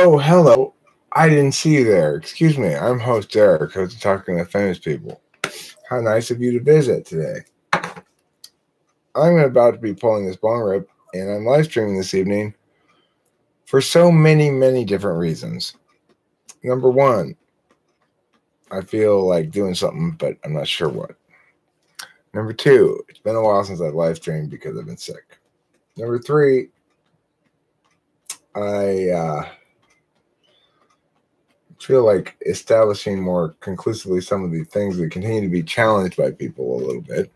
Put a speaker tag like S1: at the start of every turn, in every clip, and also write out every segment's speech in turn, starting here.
S1: Oh, hello. I didn't see you there. Excuse me. I'm host Derek, host of Talking to Famous People. How nice of you to visit today. I'm about to be pulling this bong rip, and I'm live streaming this evening for so many different reasons. Number one, I feel like doing something, but I'm not sure what. Number two, it's been a while since I've live streamed because I've been sick. Number three, I feel like establishing more conclusively some of the things that continue to be challenged by people a little bit.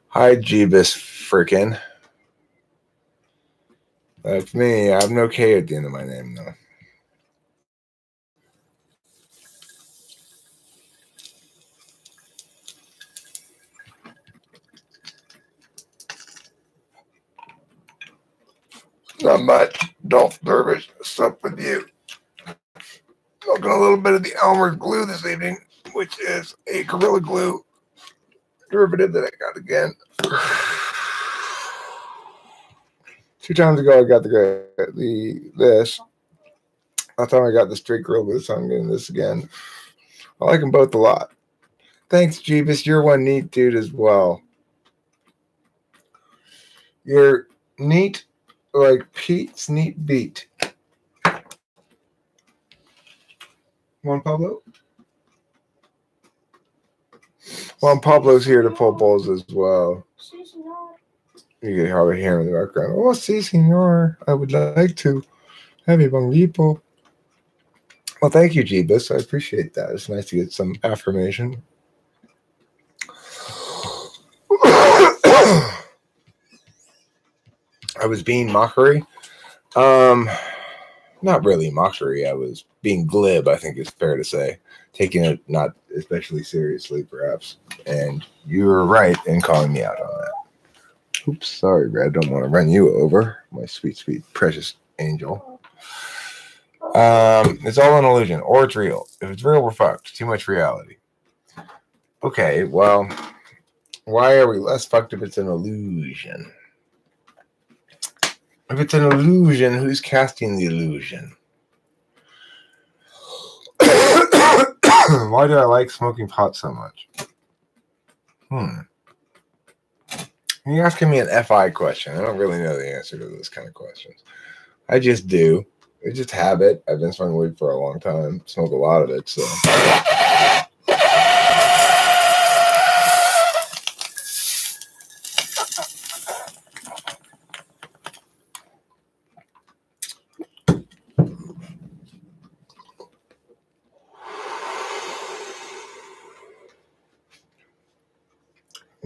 S1: Hi, Jeebus frickin'. That's me. I have no K at the end of my name, though. Not much. Dolph Dervish, what's up with you? Smoking a little bit of the Elmer's glue this evening, which is a Gorilla Glue derivative that I got again. 2 times ago, I got this. Last time I got the straight Gorilla Glue, so I'm getting this again. I like them both a lot. Thanks, Jeebus. You're one neat dude as well. You're neat like Pete's Neat Beat. Juan Pablo? Juan Pablo's here to pull bowls as well. You can probably hear him in the background. Oh, si, senor. I would like to have a bonito. Well, thank you, Jeebus. I appreciate that. It's nice to get some affirmation. I was being mockery. Not really mockery. I was being glib, I think is fair to say. Taking it not especially seriously, perhaps. And you were right in calling me out on that. Oops, sorry, Brad. Don't want to run you over, my sweet, precious angel. It's all an illusion, or it's real. If it's real, we're fucked. Too much reality. Okay, well, why are we less fucked if it's an illusion? If it's an illusion, who's casting the illusion? Why do I like smoking pot so much? You're asking me an FI question. I don't really know the answer to those kind of questions. I just do. It's just habit. I've been smoking weed for a long time. Smoke a lot of it, so.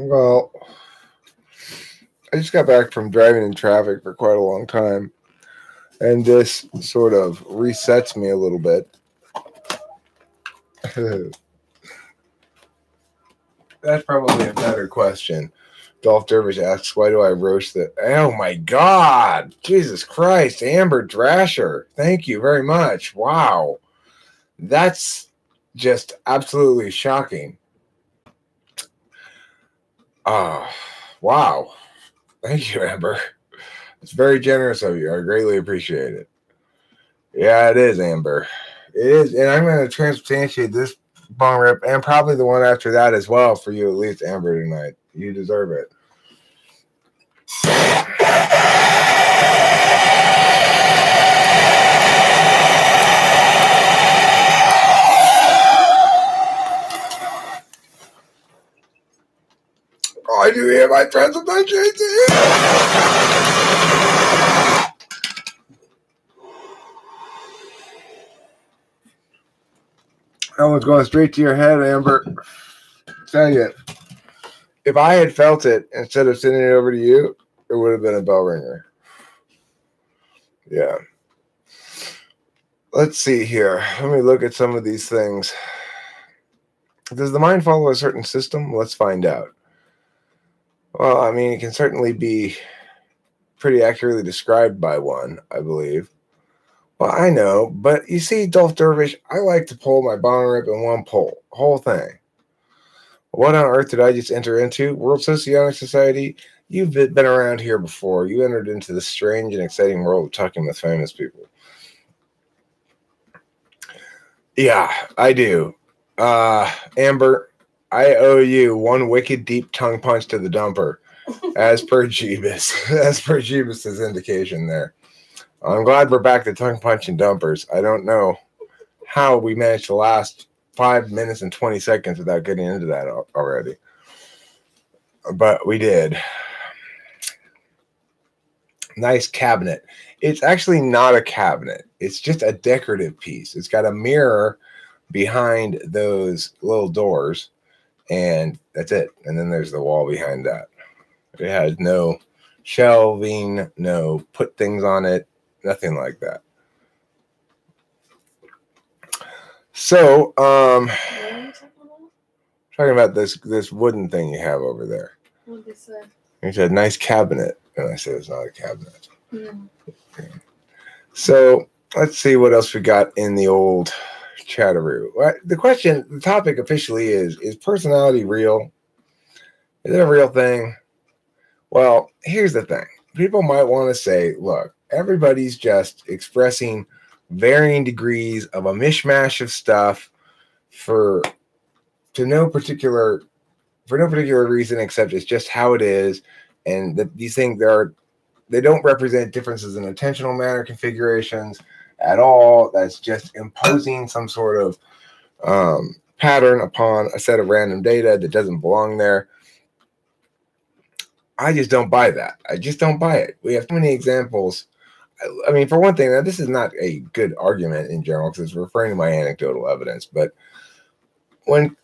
S1: Well, I just got back from driving in traffic for quite a long time, and this sort of resets me a little bit. That's probably a better question. Dolph Dervish asks, why do I roast the... Oh, my God. Jesus Christ. Amber Drasher. Thank you very much. Wow. That's just absolutely shocking. Wow. Thank you, Amber. It's very generous of you. I greatly appreciate it. Yeah, it is, Amber. It is. And I'm going to transubstantiate this bong rip and probably the one after that as well for you, at least, Amber, tonight. You deserve it. I do hear my transubstantiation. That one's going straight to your head, Amber. Tell you, if I had felt it instead of sending it over to you, it would have been a bell ringer. Yeah. Let's see here. Let me look at some of these things. Does the mind follow a certain system? Let's find out. Well, I mean, it can certainly be pretty accurately described by one, I believe. Well, I know, but you see, Dolph Dervish, I like to pull my bong rip in one pull, whole thing. What on earth did I just enter into? World Socionic Society? You've been around here before. You entered into this strange and exciting world of talking with famous people. Yeah, I do. Amber, I owe you one wicked deep tongue punch to the dumper, as per Jeebus, as per Jeebus's indication there. I'm glad we're back to tongue punching dumpers. I don't know how we managed to last 5 minutes and 20 seconds without getting into that already, but we did. Nice cabinet. It's actually not a cabinet. It's just a decorative piece. It's got a mirror behind those little doors, and that's it. And then there's the wall behind that. It has no shelving, no put things on it, nothing like that. So, talking about this wooden thing you have over there.
S2: What did they say?
S1: You said nice cabinet, and I said it's not a cabinet.
S2: Yeah.
S1: Okay. So let's see what else we got in the old chatteroo. The topic officially is personality real? Is it a real thing? Well, here's the thing. People might want to say, look, everybody's just expressing varying degrees of a mishmash of stuff for no particular reason, except it's just how it is, and that these things they don't represent differences in attentional manner configurations at all. That's just imposing some sort of pattern upon a set of random data that doesn't belong there. I just don't buy that. I just don't buy it. We have too many examples. I mean, for one thing, now this is not a good argument in general because it's referring to my anecdotal evidence, but when,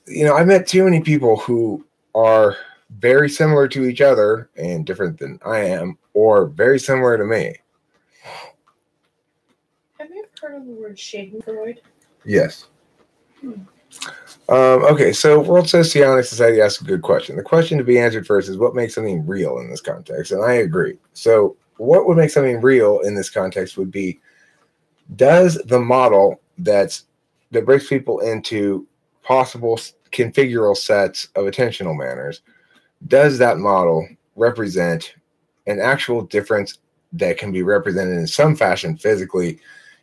S1: I met too many people who are very similar to each other and different than I am, or very similar to me.
S2: Have you ever heard of the word Schadenfreude?
S1: Yes. Okay, so World Socionic Society asks a good question. The question to be answered first is what makes something real in this context? And I agree. So what would make something real in this context would be, does the model that breaks people into possible configural sets of attentional manners, does that model represent an actual difference that can be represented in some fashion physically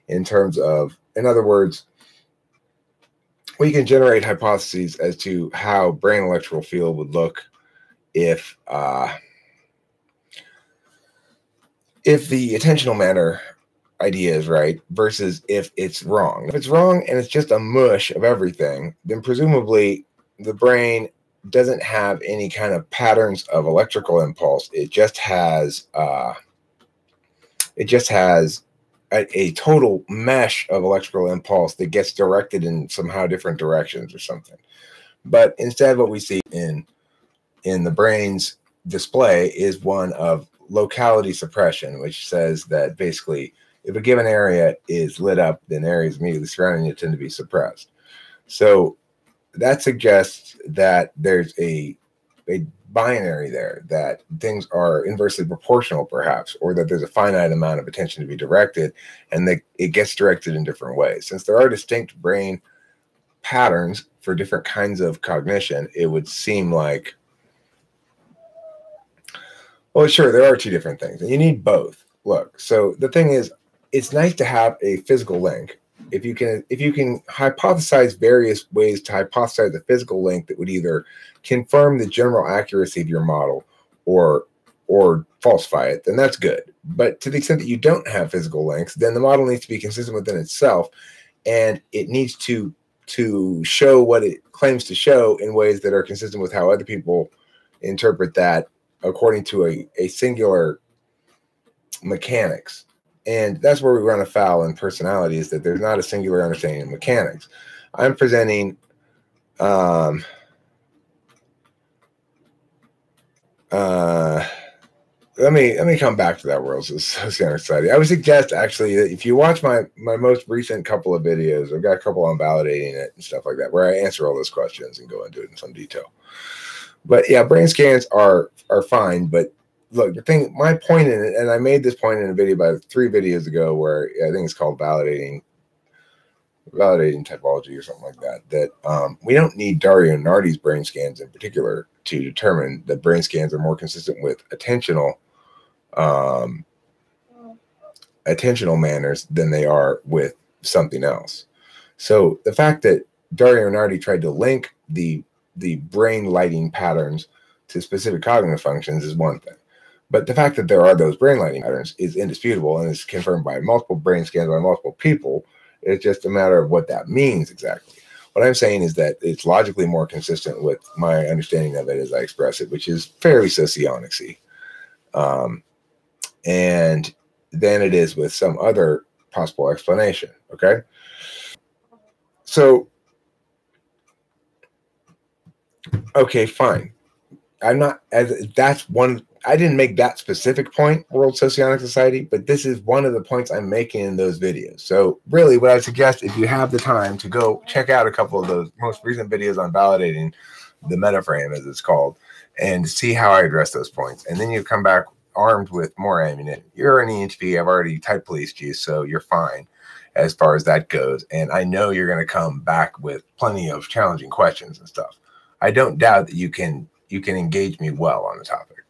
S1: in terms of, in other words, we can generate hypotheses as to how brain electrical field would look if the attentional manner idea is right versus if it's wrong. If it's wrong and it's just a mush of everything, then presumably the brain doesn't have any kind of patterns of electrical impulse. It just has a total mesh of electrical impulse that gets directed in somehow different directions or something. But instead, what we see in the brain's display is one of locality suppression, which says that basically if a given area is lit up, then areas immediately surrounding it tend to be suppressed. So that suggests that there's a binary there, that things are inversely proportional perhaps, or that there's a finite amount of attention to be directed and that it gets directed in different ways. Since there are distinct brain patterns for different kinds of cognition, it would seem like, well, sure, there are two different things and you need both. Look, so the thing is, it's nice to have a physical link. If you can hypothesize various ways to hypothesize a physical link that would either confirm the general accuracy of your model or falsify it, then that's good. But to the extent that you don't have physical links, then the model needs to be consistent within itself, and it needs to show what it claims to show in ways that are consistent with how other people interpret that according to a singular mechanics. And that's where we run afoul in personality, is that there's not a singular understanding of mechanics. I'm presenting let me come back to that World Socionic Society. I would suggest actually that if you watch my most recent couple of videos, I've got a couple on validating it and stuff like that, where I answer all those questions and go into it in some detail. But yeah, brain scans are fine, but look, my point in it, and I made this point in a video about 3 videos ago, where I think it's called validating typology or something like that, we don't need Dario Nardi's brain scans in particular to determine that brain scans are more consistent with attentional manners than they are with something else. So the fact that Dario Nardi tried to link the brain lighting patterns to specific cognitive functions is one thing. But the fact that there are those brain lighting patterns is indisputable and is confirmed by multiple brain scans by multiple people. It's just a matter of what that means exactly. What I'm saying is that it's logically more consistent with my understanding of it as I express it, which is fairly socionicsy. And than it is with some other possible explanation, okay? So, okay, fine. I'm not, as that's one, I didn't make that specific point, World Socionic Society, but this is one of the points I'm making in those videos. So really what I suggest, if you have the time, to go check out a couple of those most recent videos on validating the metaframe, as it's called, and see how I address those points. And then you come back armed with more ammunition. You're an ENTP. I've already type policed you, so you're fine as far as that goes. And I know you're going to come back with plenty of challenging questions and stuff. I don't doubt that you can engage me well on the topic.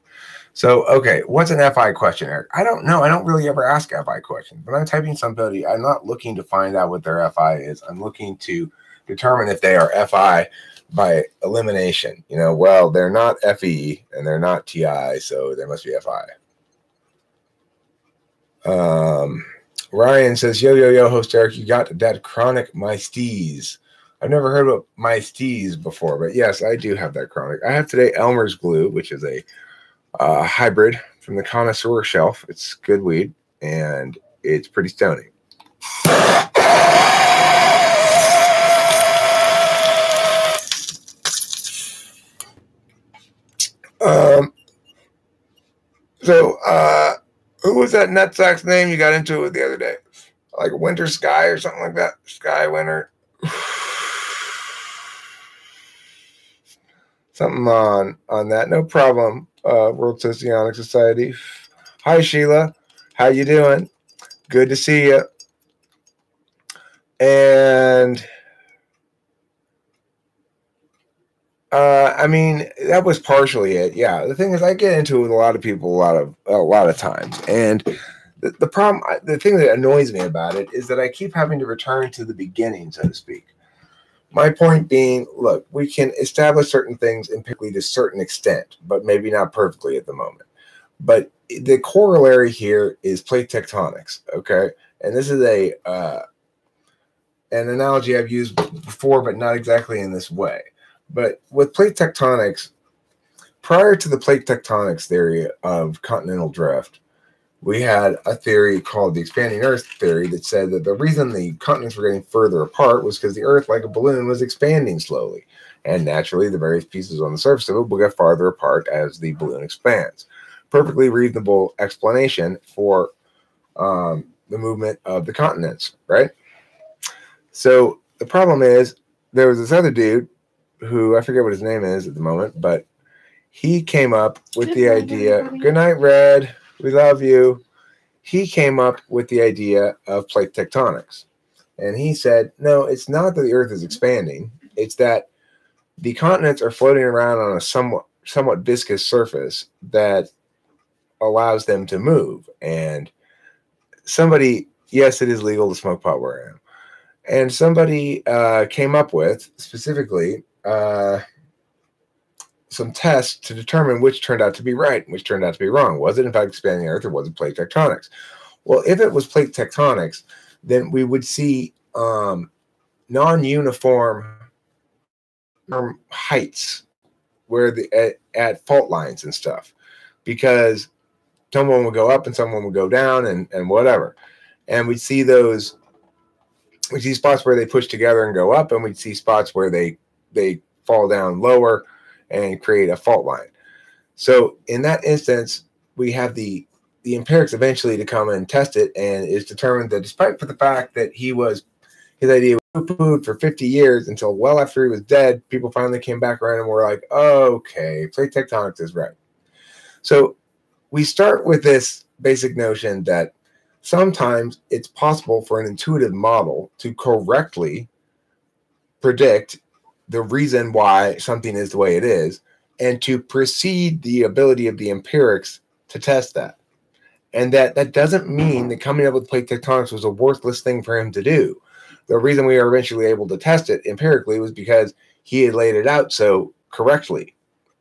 S1: So, okay, what's an FI question, Eric? I don't know. I don't really ever ask FI questions. When I'm typing somebody, I'm not looking to find out what their FI is. I'm looking to determine if they are FI by elimination. You know, well, they're not FE and they're not TI, so they must be FI. Ryan says, yo, host Eric, you got that chronic myasthenias. I've never heard of myasthenias before, but yes, I do have that chronic. I have today Elmer's glue, which is a hybrid from the connoisseur shelf. It's good weed, and it's pretty stony. Who was that nutsack's name you got into it with the other day? Like Winter Sky or something like that? Sky Winter. Something on that. No problem. World Socionic Society. Hi, Sheila. How you doing? Good to see you. And I mean, that was partially it. Yeah. The thing is, I get into it with a lot of people a lot of times, and the problem, the thing that annoys me about it is that I keep having to return to the beginning, so to speak. My point being, look, we can establish certain things empirically to a certain extent, but maybe not perfectly at the moment. But the corollary here is plate tectonics, okay? And this is an analogy I've used before, but not exactly in this way. But with plate tectonics, prior to the plate tectonics theory of continental drift, we had a theory called the expanding Earth theory that said that the reason the continents were getting further apart was because the Earth, like a balloon, was expanding slowly. And naturally, the various pieces on the surface of it will get farther apart as the balloon expands. Perfectly reasonable explanation for the movement of the continents, right? So the problem is, there was this other dude who, I forget what his name is at the moment, but he came up with the idea, good night, Red, we love you. He came up with the idea of plate tectonics. And he said, no, it's not that the Earth is expanding. It's that the continents are floating around on a somewhat viscous surface that allows them to move. And somebody, yes, it is legal to smoke pot where I am. And somebody came up with, specifically, some tests to determine which turned out to be right and which turned out to be wrong. Was it, in fact, expanding the Earth, or was it plate tectonics? Well, if it was plate tectonics, then we would see non-uniform heights where at fault lines and stuff, because someone would go up and someone would go down and whatever. And we'd see spots where they push together and go up, and we'd see spots where they fall down lower and create a fault line. So in that instance, we have the empirics eventually to come and test it, and it's determined that despite for the fact that his idea was poo-pooed for 50 years until well after he was dead, people finally came back around and were like, oh, okay, plate tectonics is right. So we start with this basic notion that sometimes it's possible for an intuitive model to correctly predict the reason why something is the way it is, and to precede the ability of the empirics to test that. And that doesn't mean that coming up with plate tectonics was a worthless thing for him to do. the reason we were eventually able to test it empirically was because he had laid it out so correctly,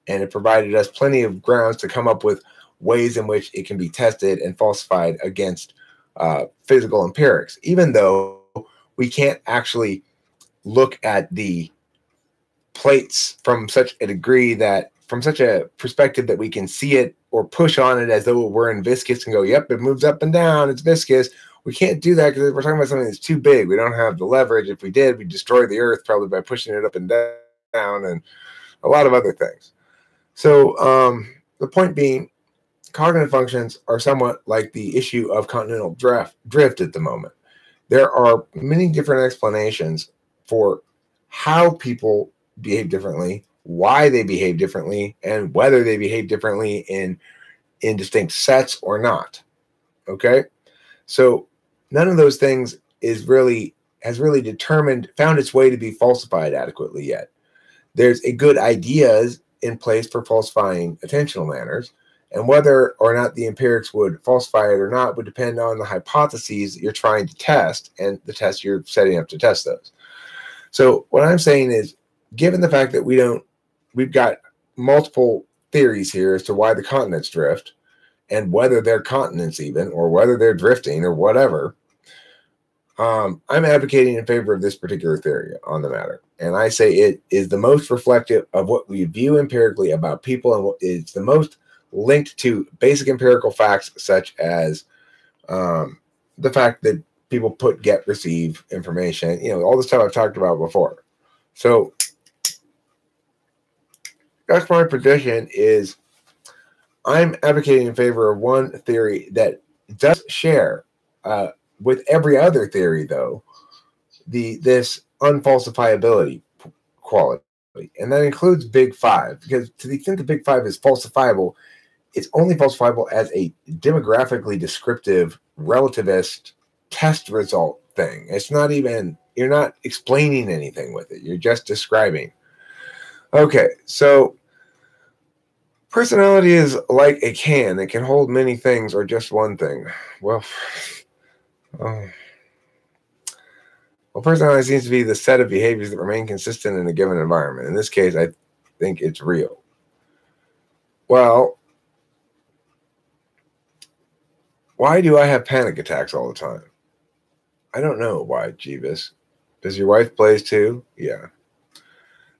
S1: and it provided us plenty of grounds to come up with ways in which it can be tested and falsified against physical empirics, even though we can't actually look at the plates from such a degree that, from such a perspective that we can see it or push on it as though it were in viscous and go, yep, it moves up and down, it's viscous. We can't do that because we're talking about something that's too big. We don't have the leverage. If we did, we'd destroy the Earth probably by pushing it up and down and a lot of other things. So the point being, cognitive functions are somewhat like the issue of continental drift at the moment. There are many different explanations for how people behave differently, why they behave differently, and whether they behave differently in distinct sets or not. Okay? So none of those things has really found its way to be falsified adequately yet. There's a good ideas in place for falsifying attentional manners, and whether or not the empirics would falsify it or not would depend on the hypotheses that you're trying to test and the tests you're setting up to test those. So what I'm saying is, given the fact that we've got multiple theories here as to why the continents drift and whether they're continents even, or whether they're drifting or whatever, I'm advocating in favor of this particular theory on the matter. And I say it is the most reflective of what we view empirically about people, and it's the most linked to basic empirical facts, such as the fact that people put, get, receive information, all the stuff I've talked about before. So that's my position. Is I'm advocating in favor of one theory that does share with every other theory, though, this unfalsifiability quality, and that includes Big Five, because to the extent the Big Five is falsifiable, it's only falsifiable as a demographically descriptive relativist test result thing. It's not even, you're not explaining anything with it. You're just describing. Okay, so personality is like a can. It can hold many things or just one thing. Well, personality seems to be the set of behaviors that remain consistent in a given environment. In this case, I think it's real. Well, why do I have panic attacks all the time? I don't know why, Jeeves. Does your wife plays too? Yeah.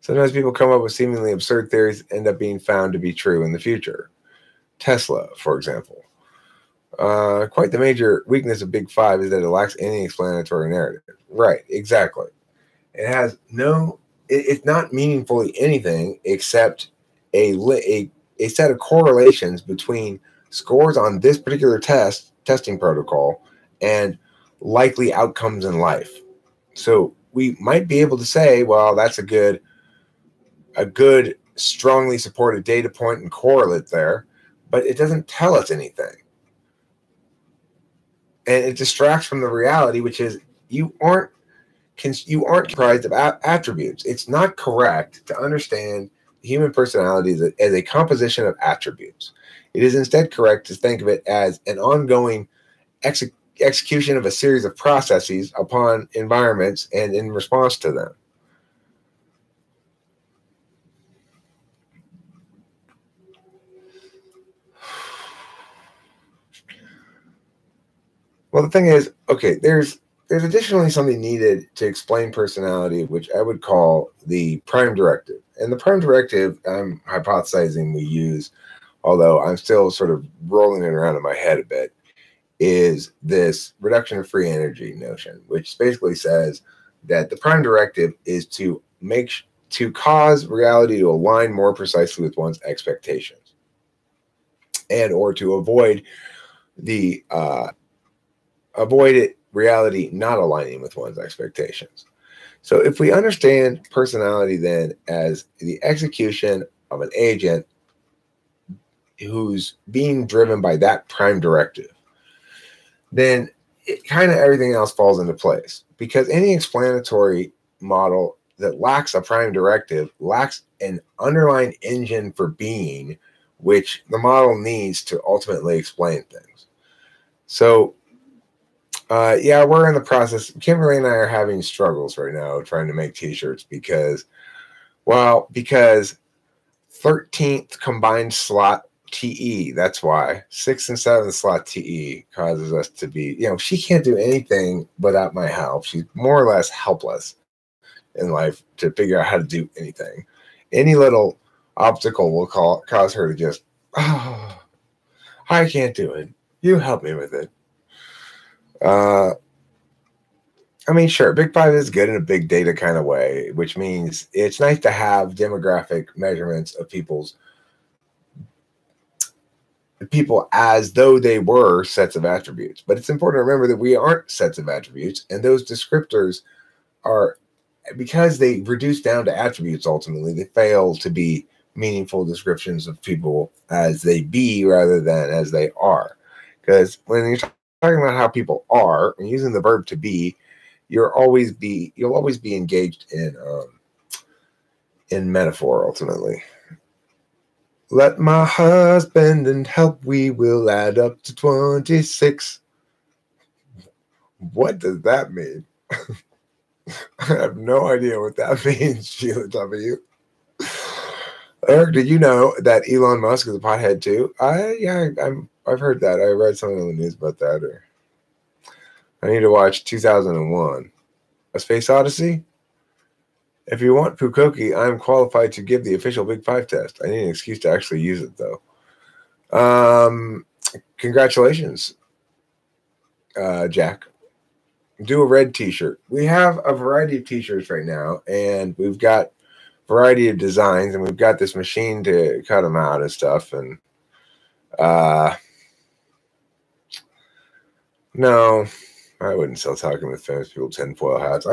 S1: Sometimes people come up with seemingly absurd theories that end up being found to be true in the future. Tesla, for example. Quite the major weakness of Big Five is that it lacks any explanatory narrative. Right, exactly. It has no, it's not meaningfully anything except a set of correlations between scores on this particular testing protocol and likely outcomes in life. So we might be able to say, well, that's a good strongly supported data point and correlate there, but it doesn't tell us anything. And it distracts from the reality, which is you aren't comprised of attributes. It's not correct to understand the human personality as a composition of attributes. It is instead correct to think of it as an ongoing execution of a series of processes upon environments and in response to them. Well, the thing is, okay, there's additionally something needed to explain personality, which I would call the prime directive. And the prime directive, I'm hypothesizing we use, although I'm still sort of rolling it around in my head a bit, is this reduction of free energy notion, which basically says that the prime directive is to cause reality to align more precisely with one's expectations, and or to avoid reality not aligning with one's expectations. So if we understand personality then as the execution of an agent who's being driven by that prime directive, then kind of everything else falls into place, because any explanatory model that lacks a prime directive lacks an underlying engine for being, which the model needs to ultimately explain things. So Yeah, we're in the process. Kimberly and I are having struggles right now trying to make t-shirts because 13th combined slot TE. That's why 6th and 7th slot TE causes us to be, she can't do anything without my help. She's more or less helpless in life to figure out how to do anything. Any little obstacle will cause her to just, oh, I can't do it. You help me with it. I mean, sure, Big Five is good in a big data kind of way, which means it's nice to have demographic measurements of people as though they were sets of attributes. But it's important to remember that we aren't sets of attributes, and those descriptors are, because they reduce down to attributes ultimately, they fail to be meaningful descriptions of people as they be rather than as they are. Because when you're talking about how people are and using the verb to be, you'll always be engaged in metaphor ultimately. Let my husband and help, we will add up to 26. What does that mean? I have no idea what that means, Sheila W. Eric, did you know that Elon Musk is a pothead too? I've heard that. I read something on the news about that. Or I need to watch 2001, A Space Odyssey. If you want Pukoki, I'm qualified to give the official Big Five test. I need an excuse to actually use it, though. Congratulations, Jack. Do a red t-shirt. We have a variety of t-shirts right now, and we've got a variety of designs, and we've got this machine to cut them out and stuff. And no, I wouldn't sell Talking with Famous People tinfoil hats.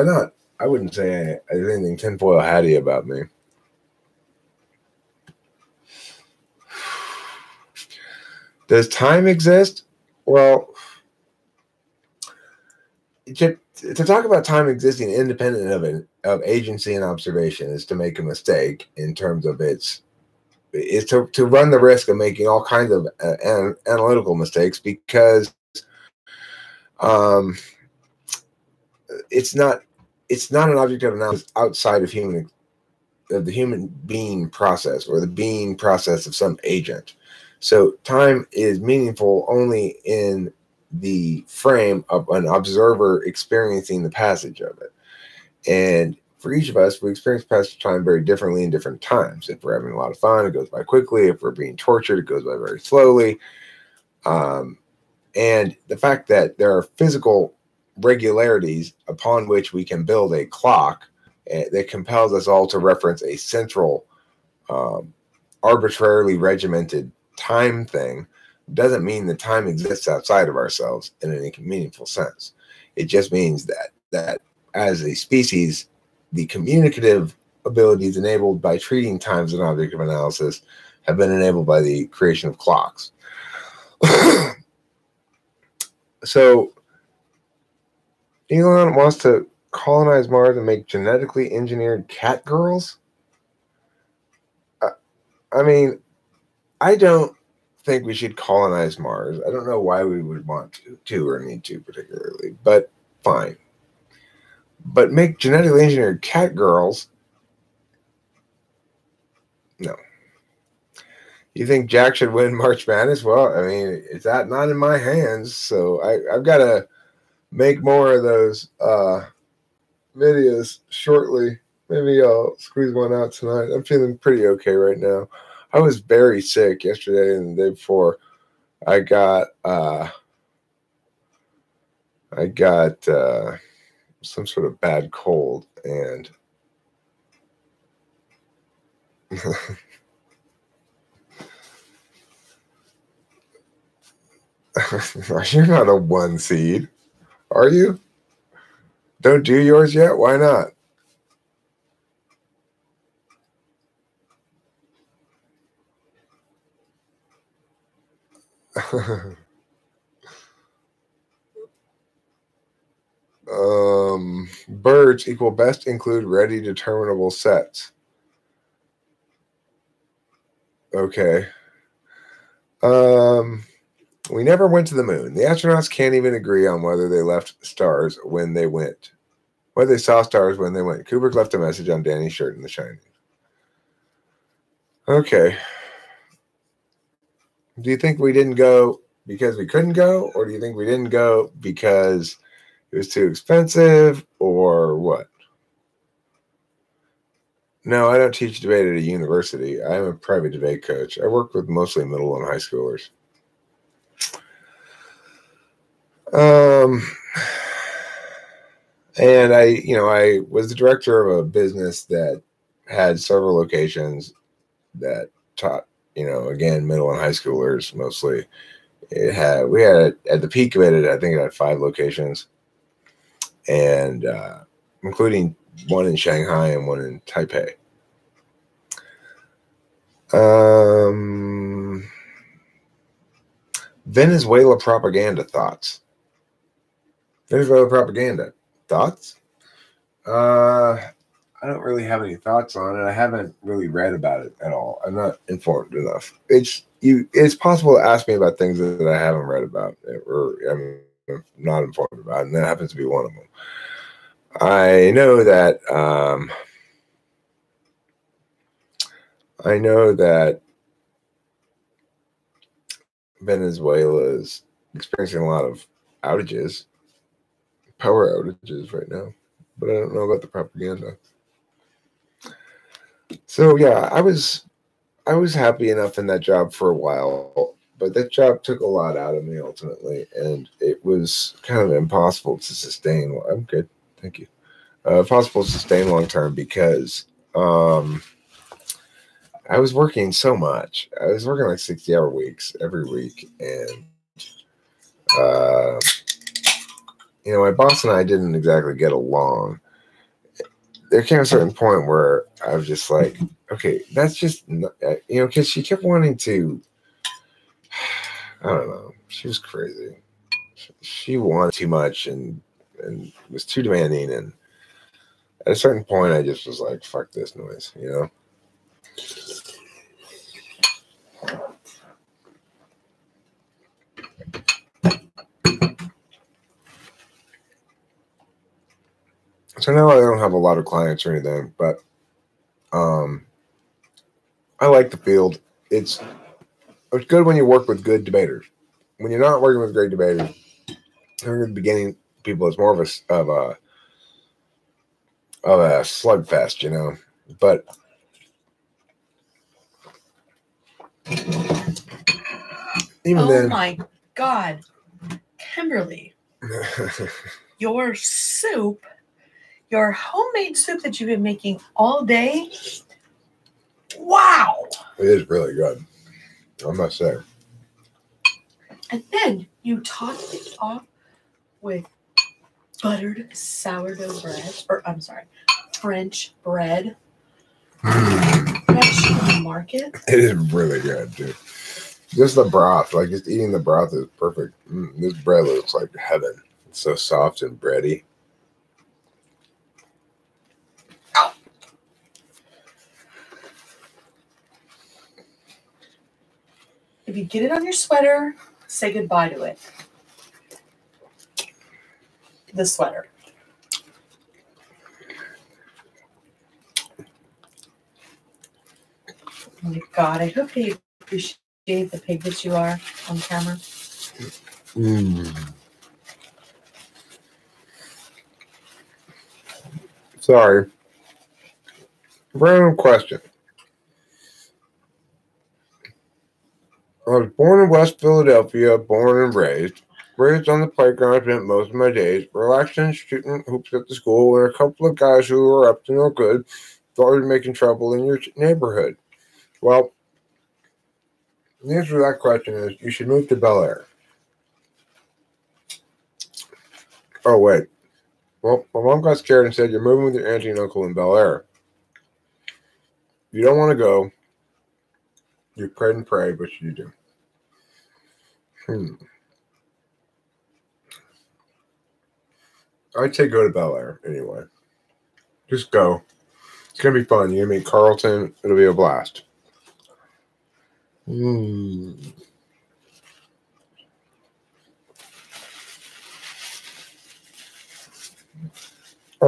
S1: I wouldn't say anything tinfoil hatty about me. Does time exist? Well, to talk about time existing independent of agency and observation is to make a mistake in terms of is to run the risk of making all kinds of analytical mistakes, because it's not an object of analysis outside of the human being process or the being process of some agent. So time is meaningful only in the frame of an observer experiencing the passage of it. And for each of us, we experience passage of time very differently in different times. If we're having a lot of fun, it goes by quickly. If we're being tortured, it goes by very slowly. And the fact that there are physical regularities upon which we can build a clock that compels us all to reference a central, arbitrarily regimented time thing doesn't mean that time exists outside of ourselves in any meaningful sense. It just means that as a species, the communicative abilities enabled by treating time as an object of analysis have been enabled by the creation of clocks. So Elon wants to colonize Mars and make genetically engineered cat girls? I mean, I don't think we should colonize Mars. I don't know why we would want to or need to particularly, but fine. But make genetically engineered cat girls? No. You think Jack should win March Madness? Well, I mean, it's not in my hands, so I've got to make more of those videos shortly. Maybe I'll squeeze one out tonight. I'm feeling pretty okay right now. I was very sick yesterday and the day before. I got some sort of bad cold, and you're not a 1 seed, are you? Don't do yours yet? Why not? Birds equal best include ready determinable sets. Okay. We never went to the moon. The astronauts can't even agree on whether they left stars when they went. Whether they saw stars when they went. Kubrick left a message on Danny's shirt in The Shining. Okay. Do you think we didn't go because we couldn't go? Or do you think we didn't go because it was too expensive? Or what? No, I don't teach debate at a university. I'm a private debate coach. I work with mostly middle and high schoolers. And I was the director of a business that had several locations that taught, again, middle and high schoolers mostly. We had at the peak of it, I think it had 5 locations, and including one in Shanghai and one in Taipei. Venezuela propaganda thoughts. Venezuela propaganda thoughts. I don't really have any thoughts on it. I haven't really read about it at all. I'm not informed enough. It's possible to ask me about things that I haven't read about or I'm not informed about, and that happens to be one of them. I know that Venezuela is experiencing a lot of outages, power outages right now, but I don't know about the propaganda. So yeah, I was happy enough in that job for a while, but that job took a lot out of me ultimately, and it was kind of impossible to sustain. Well, I'm good, thank you. Possible to sustain long term because I was working so much. I was working like 60-hour weeks every week, and my boss and I didn't exactly get along. There came a certain point where I was just like, okay, that's just, because she kept wanting to, I don't know, she was crazy. She wanted too much and was too demanding. And at a certain point, I just was like, fuck this noise, So now I don't have a lot of clients or anything, but I like the field. It's good when you work with good debaters. When you're not working with great debaters, in the beginning, people, it's more of a slugfest, But even then,
S2: oh my God, Kimberly, your soup, your homemade soup that you've been making all day. Wow.
S1: It is really good, I must say.
S2: And then you topped it off with buttered sourdough bread, or I'm sorry, French bread. Fresh from the market.
S1: It is really good, dude. Just the broth, like just eating the broth is perfect. This bread looks like heaven. It's so soft and bready.
S2: If you get it on your sweater, say goodbye to it. The sweater. Oh my God, I hope you appreciate the pig that you are on camera.
S1: Sorry. Random question. I was born in West Philadelphia, born and raised. Raised on the playground, I spent most of my days relaxing, shooting hoops at the school, and a couple of guys who were up to no good thought we were making trouble in your neighborhood. Well, the answer to that question is you should move to Bel Air. Oh, wait. Well, my mom got scared and said, you're moving with your auntie and uncle in Bel Air. You don't want to go. You prayed and prayed, but you do. I'd say go to Bel Air anyway. Just go. It's going to be fun. You're going to meet Carlton. It'll be a blast.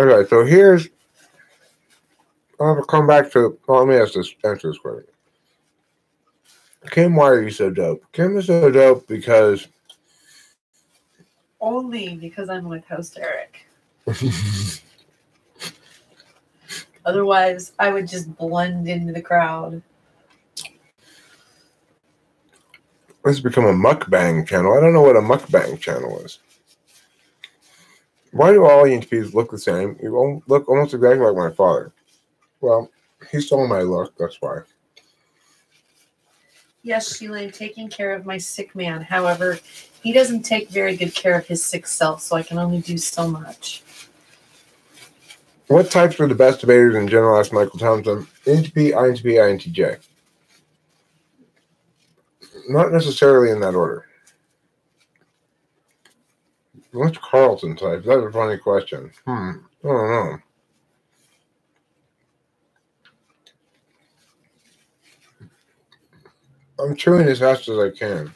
S1: Okay, so here's, I'll come back to, well, let me answer this question. Kim, why are you so dope? Kim is so dope because...
S2: Only because I'm with host Eric. Otherwise, I would just blend into the crowd.
S1: This has become a mukbang channel. I don't know what a mukbang channel is. Why do all ENTPs look the same? You look almost exactly like my father. Well, he stole my look, that's why.
S2: Yes, Sheila, I'm taking care of my sick man. However, he doesn't take very good care of his sick self, so I can only do so much.
S1: What types are the best debaters in general? Asked Michael Thompson. ENTP, INTP, INTJ. Not necessarily in that order. What's Carlton type? That's a funny question. I don't know. I'm chewing as fast as I can.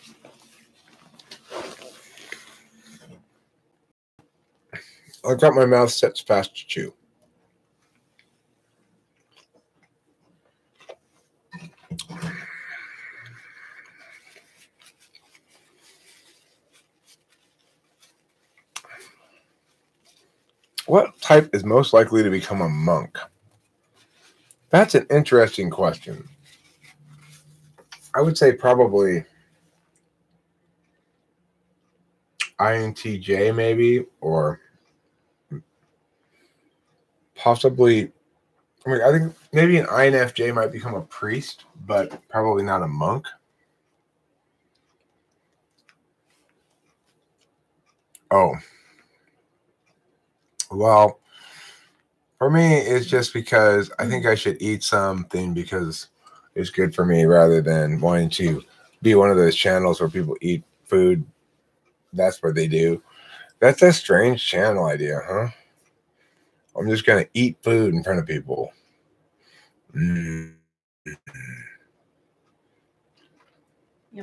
S1: I've got my mouth set fast to chew. What type is most likely to become a monk? That's an interesting question. I would say probably INTJ maybe, or possibly, I think maybe an INFJ might become a priest, but probably not a monk. Oh. Well, for me, it's just because I think I should eat something because it's good for me rather than wanting to be one of those channels where people eat food. That's what they do. That's a strange channel idea, huh? I'm just going to eat food in front of people.
S2: Yeah,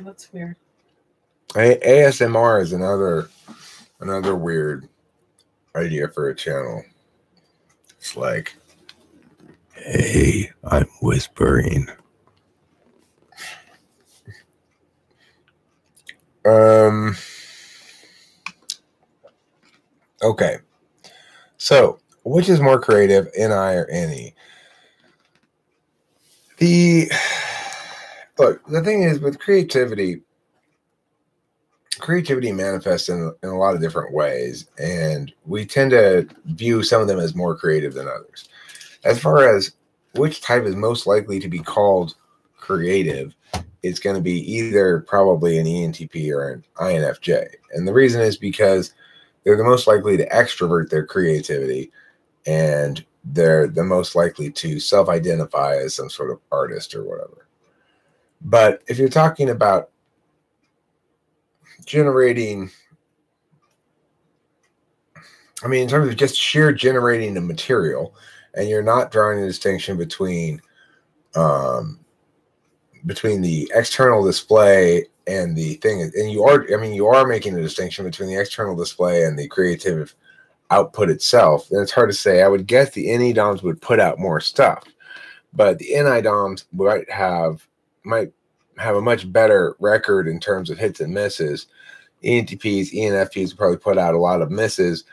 S2: that's weird.
S1: ASMR is another weird idea for a channel. It's like, hey, I'm whispering. Okay. So, which is more creative, NI or NE? Look, the thing is with creativity manifests in a lot of different ways, and we tend to view some of them as more creative than others. As far as which type is most likely to be called creative, it's going to be either probably an ENTP or an INFJ. And the reason is because they're the most likely to extrovert their creativity, and they're the most likely to self-identify as some sort of artist or whatever. But if you're talking about generating, I mean, in terms of just sheer generating the material, and you're not drawing a distinction between the external display and the thing, and you are making a distinction between the external display and the creative output itself, then it's hard to say. I would guess the NE DOMs would put out more stuff, but the NI DOMs might have a much better record in terms of hits and misses. ENTPs, ENFPs will probably put out a lot of misses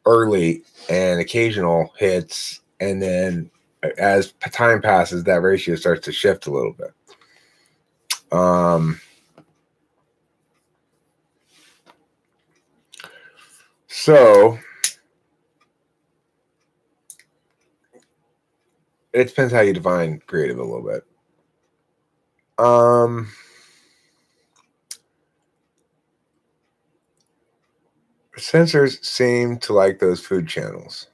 S1: early and occasional hits, and then as time passes, that ratio starts to shift a little bit. So it depends how you define creative a little bit. Sensors seem to like those food channels.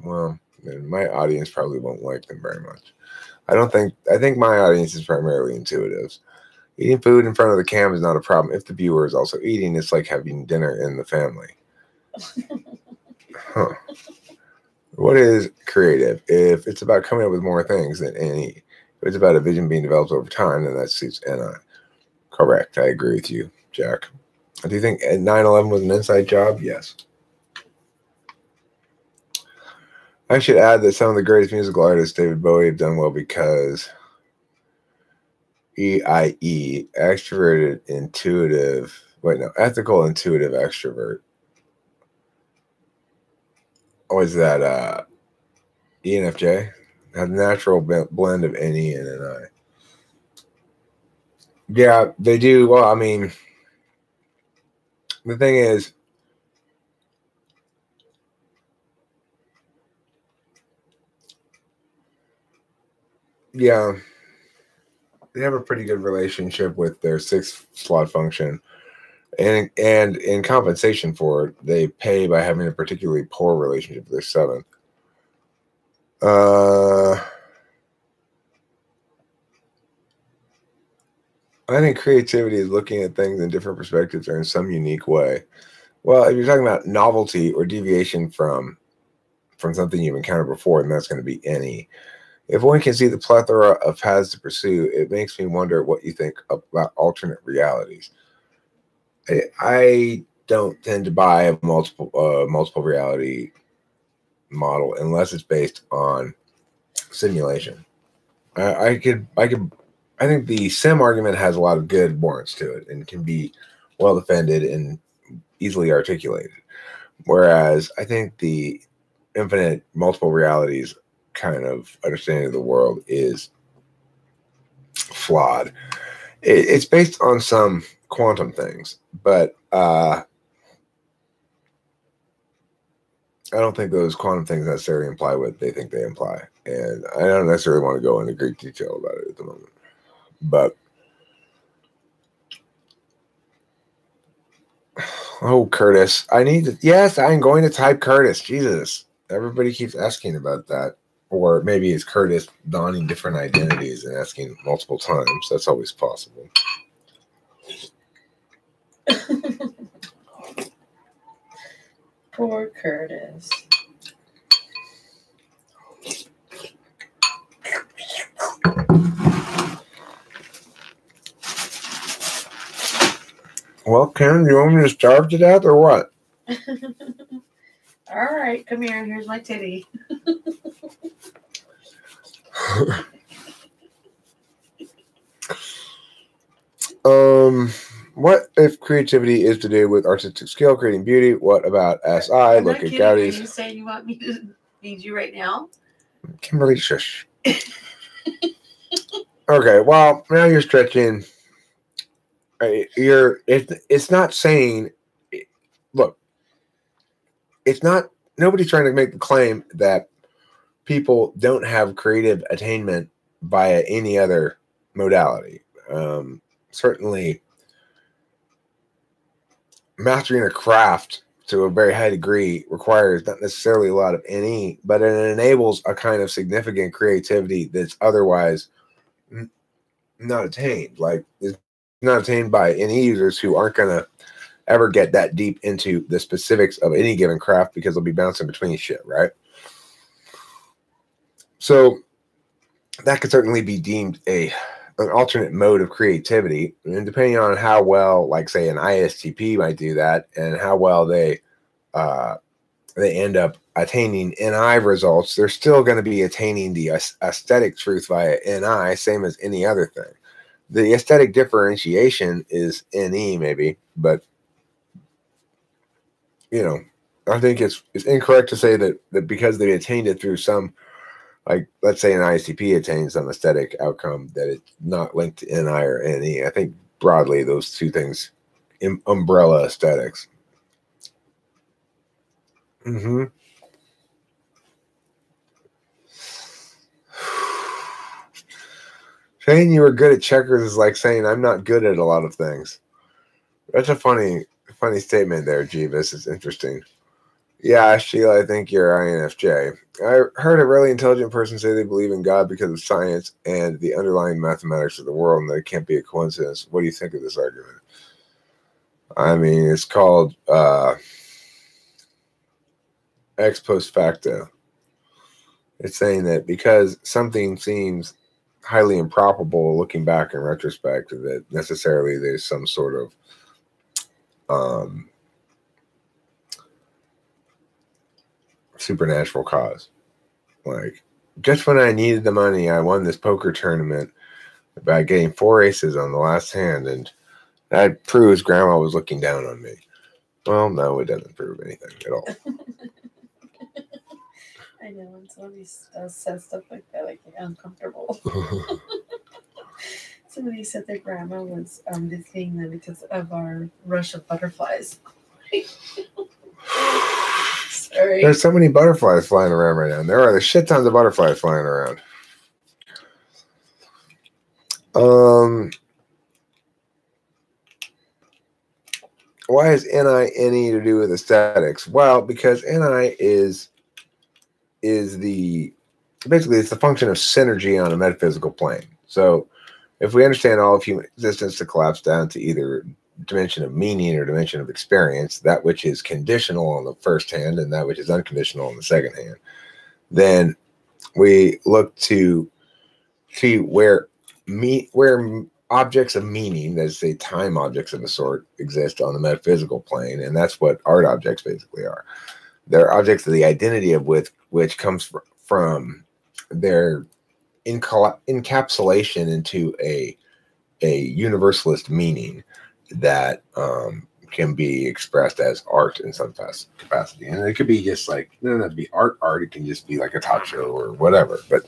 S1: Well, my audience probably won't like them very much. I think my audience is primarily intuitives. Eating food in front of the cam is not a problem. If the viewer is also eating, it's like having dinner in the family. Huh. What is creative? If it's about coming up with more things than NE, if it's about a vision being developed over time, then that suits NI. Correct. I agree with you, Jack. Do you think 9/11 was an inside job? Yes. I should add that some of the greatest musical artists, David Bowie, have done well because EIE, extroverted, intuitive, ethical, intuitive extrovert. Or is that ENFJ? Has a natural blend of NE and NI. Yeah, they do. Well, I mean, the thing is, yeah, they have a pretty good relationship with their 6th slot function. And in compensation for it, they pay by having a particularly poor relationship with their 7th. I think creativity is looking at things in different perspectives or in some unique way. Well, if you're talking about novelty or deviation from something you've encountered before, then that's going to be any. If one can see the plethora of paths to pursue, it makes me wonder what you think about alternate realities. I don't tend to buy a multiple reality model unless it's based on simulation. I think the sim argument has a lot of good warrants to it and can be well defended and easily articulated. Whereas I think the infinite multiple realities kind of understanding of the world is flawed. It's based on some quantum things, but I don't think those quantum things necessarily imply what they think they imply. And I don't necessarily want to go into great detail about it at the moment. But, oh, Curtis, yes, I'm going to type Curtis. Jesus. Everybody keeps asking about that. Or maybe it's Curtis donning different identities and asking multiple times. That's always possible.
S2: Poor Curtis.
S1: Well, Karen, do you want me to starve to death or what?
S2: All right, come here. Here's my titty.
S1: What if creativity is to do with artistic skill, creating beauty? What about SI?
S2: I'm
S1: Look
S2: not
S1: at
S2: kidding.
S1: Gaudi's.
S2: Are you saying you want me to feed you right now?
S1: Kimberly, shush. Okay, well, now you're stretching. It's not saying, look, it's not, nobody's trying to make the claim that people don't have creative attainment via any other modality. Certainly, mastering a craft to a very high degree requires not necessarily a lot of NE, but it enables a kind of significant creativity that's otherwise not attained. Like, it's not attained by NE users who aren't going to ever get that deep into the specifics of any given craft because they'll be bouncing between shit, right? So that could certainly be deemed an alternate mode of creativity, and depending on how well, like say, an ISTP might do that, and how well they end up attaining NI results, they're still going to be attaining the aesthetic truth via NI, same as any other thing. The aesthetic differentiation is NE, maybe, but I think it's incorrect to say that because they attained it through some, like, let's say an ISTP attains some aesthetic outcome, that it's not linked to NI or NE. I think broadly those two things umbrella aesthetics. Saying you were good at checkers is like saying I'm not good at a lot of things. That's a funny statement there, Jeeves. It's interesting. Yeah, Sheila, I think you're INFJ. I heard a really intelligent person say they believe in God because of science and the underlying mathematics of the world, and that it can't be a coincidence. What do you think of this argument? I mean, it's called ex post facto. It's saying that because something seems highly improbable looking back in retrospect, that necessarily there's some sort of supernatural cause. Like, just when I needed the money, I won this poker tournament by getting 4 aces on the last hand, and that proves Grandma was looking down on me. Well, no, it doesn't prove anything at all.
S2: I know, when somebody says stuff like that, I get uncomfortable. Somebody said their grandma was visiting them because of our rush of butterflies. Sorry.
S1: There's so many butterflies flying around right now. There are the shit tons of butterflies flying around. Why has NI to do with aesthetics? Well, because NI is the basically it's the function of synergy on a metaphysical plane. So if we understand all of human existence to collapse down to either dimension of meaning or dimension of experience, that which is conditional on the first hand and that which is unconditional on the second hand, then we look to see where objects of meaning, that is, say, time objects of a sort, exist on the metaphysical plane, and that's what art objects basically are. They're objects of the identity of which comes from their encapsulation into a universalist meaning that can be expressed as art in some capacity. And it could be just like, it doesn't have to be art, it can just be like a talk show or whatever. But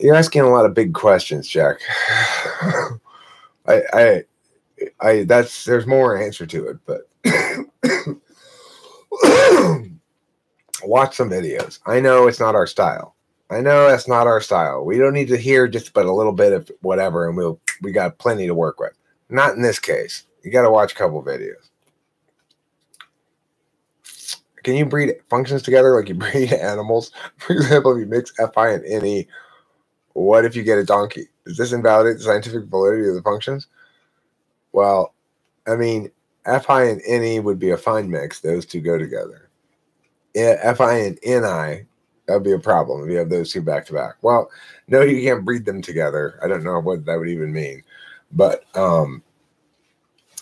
S1: you're asking a lot of big questions, Jack. There's more answer to it, but watch some videos. I know it's not our style. I know that's not our style. We don't need to hear just but a little bit of whatever, and we got plenty to work with. Not in this case. You got to watch a couple videos. Can you breed functions together like you breed animals? For example, if you mix FI and NE, what if you get a donkey? Does this invalidate the scientific validity of the functions? Well, I mean, FI and NE would be a fine mix. Those two go together. FI and NI, that would be a problem if you have those two back to back. Well, no, you can't breed them together. I don't know what that would even mean. But the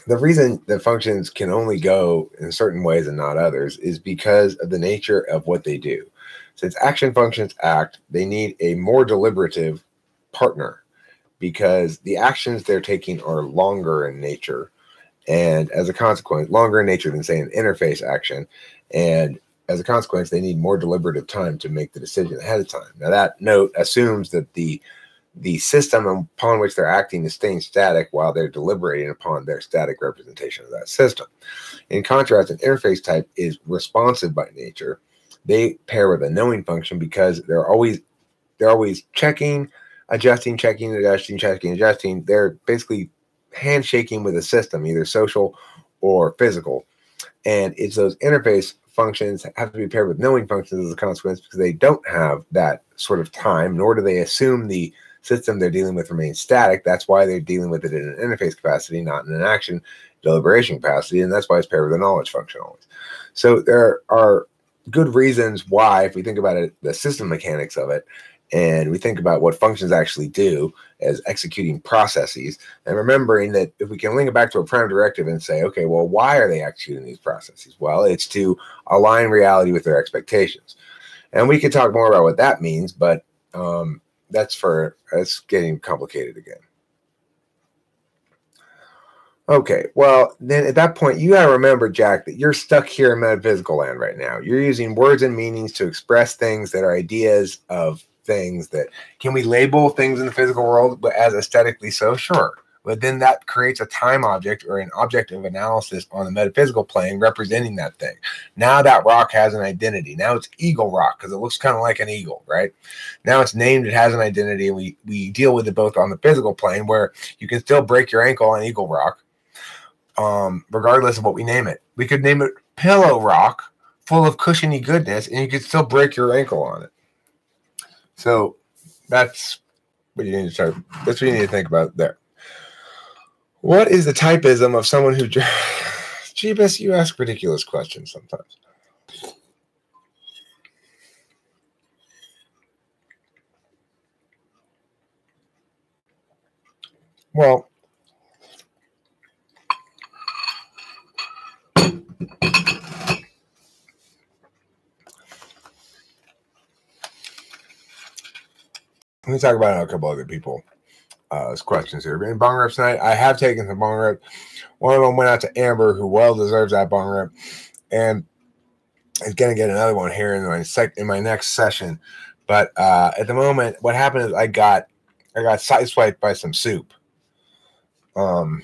S1: reason that functions can only go in certain ways and not others is because of the nature of what they do. Since action functions act, they need a more deliberative partner because the actions they're taking are longer in nature. And as a consequence, longer in nature than, say, an interface action. And as a consequence, they need more deliberative time to make the decision ahead of time. Now, that note assumes that the system upon which they're acting is staying static while they're deliberating upon their static representation of that system. In contrast, an interface type is responsive by nature. They pair with a knowing function because they're always checking, adjusting, checking, adjusting, checking, adjusting. They're basically handshaking with a system, either social or physical. And it's those interface functions have to be paired with knowing functions as a consequence because they don't have that sort of time, nor do they assume the system they're dealing with remains static. That's why they're dealing with it in an interface capacity, not in an action deliberation capacity. And that's why it's paired with a knowledge function always. So there are good reasons why, if we think about it, the system mechanics of it, and we think about what functions actually do as executing processes, and remembering that if we can link it back to a prime directive and say, okay, well, why are they executing these processes? Well, it's to align reality with their expectations. And we could talk more about what that means, but that's getting complicated again. Okay, well, then at that point, you got to remember, Jack, that you're stuck here in metaphysical land right now. You're using words and meanings to express things that are ideas of things that, can we label things in the physical world as aesthetically so? Sure. But then that creates a time object or an object of analysis on the metaphysical plane representing that thing. Now that rock has an identity. Now it's Eagle Rock because it looks kind of like an eagle, right? Now it's named, it has an identity, and we deal with it both on the physical plane where you can still break your ankle on Eagle Rock, regardless of what we name it. We could name it Pillow Rock, full of cushiony goodness, and you could still break your ankle on it. So that's what you need to think about there. What is the typism of someone who... Jeebus, you ask ridiculous questions sometimes. Well, Let me talk about a couple other people. Questions here. In bong rips tonight, I have taken some bong rip. One of them went out to Amber, who well deserves that bong rip, and is going to get another one here in my next session. But at the moment, what happened is I got sideswiped by some soup. And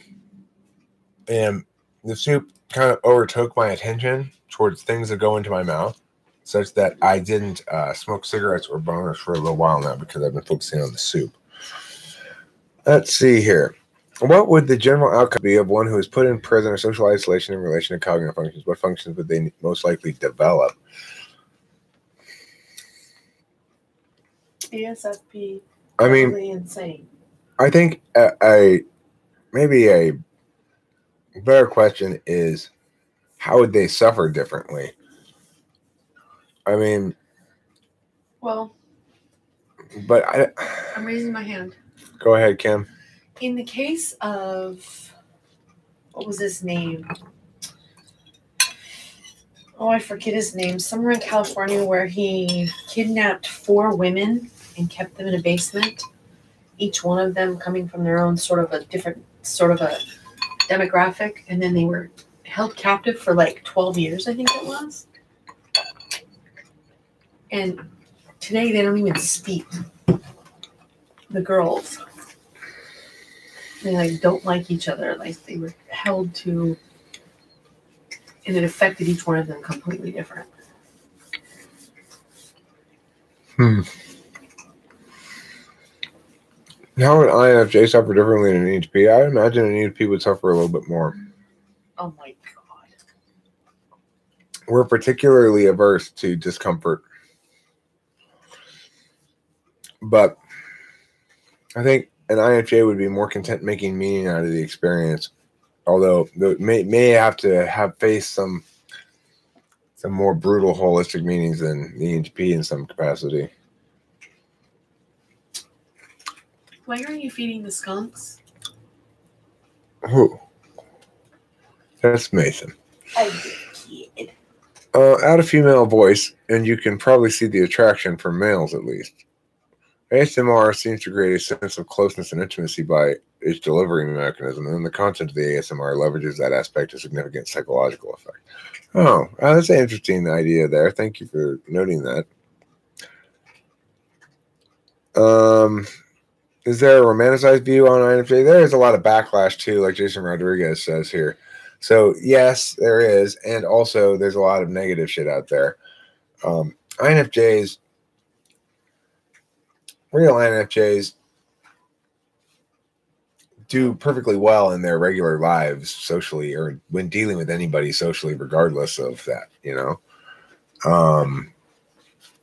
S1: the soup kind of overtook my attention towards things that go into my mouth, such that I didn't smoke cigarettes or boners for a little while now because I've been focusing on the soup. Let's see here. What would the general outcome be of one who is put in prison or social isolation in relation to cognitive functions? What functions would they most likely develop?
S2: ESFP.
S1: I mean,
S2: Totally insane.
S1: I think maybe a better question is, how would they suffer differently? I mean,
S2: well,
S1: but
S2: I'm raising my hand.
S1: Go ahead, Kim.
S2: In the case of, what was his name? Oh, I forget his name. Somewhere in California where he kidnapped 4 women and kept them in a basement, each one of them coming from their own sort of a different sort of a demographic, and then they were held captive for like 12 years, I think it was. And today they don't even speak. The girls. They like don't like each other. Like they were held to, and it affected each one of them completely different.
S1: How would INFJ suffer differently than an ENTP? I imagine an ENTP would suffer a little bit more.
S2: Oh my God.
S1: We're particularly averse to discomfort. But I think an INFJ would be more content making meaning out of the experience, although they may have to face some more brutal holistic meanings than the ENTP in some capacity.
S2: Why are you feeding the skunks?
S1: Who? That's Mason.
S2: A kid.
S1: Add a female voice, and you can probably see the attraction for males at least. ASMR seems to create a sense of closeness and intimacy by its delivery mechanism, and then the content of the ASMR leverages that aspect to significant psychological effect. Oh, that's an interesting idea there. Thank you for noting that. Is there a romanticized view on INFJ? There is a lot of backlash too, like Jason Rodriguez says here. So yes, there is, and also there's a lot of negative shit out there. INFJs, real INFJs, do perfectly well in their regular lives socially, or when dealing with anybody socially, regardless of that, you know.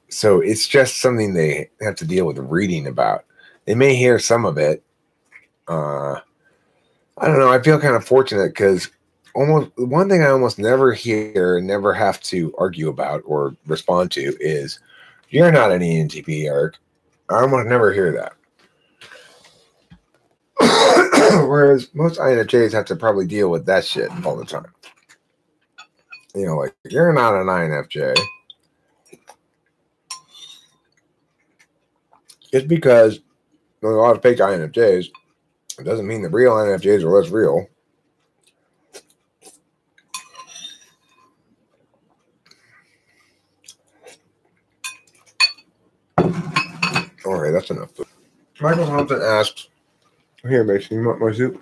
S1: So it's just something they have to deal with reading about. They may hear some of it. I don't know. I feel kind of fortunate because almost one thing I almost never hear and never have to argue about or respond to is, "You're not an ENTP, Eric." I almost never hear that. Whereas most INFJs have to probably deal with that shit all the time. You know, like, "You're not an INFJ." It's because there's a lot of fake INFJs. It doesn't mean the real INFJs are less real. All right, that's enough. Michael Thompson asks, "Here, Mason, you want my soup?"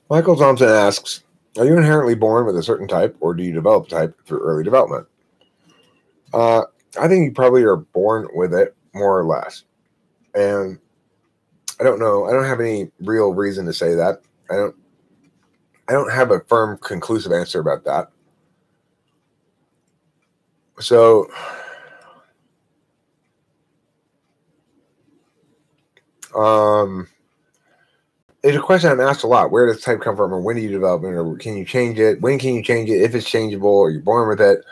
S1: Michael Thompson asks, "Are you inherently born with a certain type, or do you develop a type through early development?" I think you probably are born with it, more or less. And I don't know. I don't have any real reason to say that. I don't have a firm, conclusive answer about that. So, it's a question I'm asked a lot. Where does type come from, or when do you develop it, or can you change it? When can you change it? If it's changeable, or you're born with it?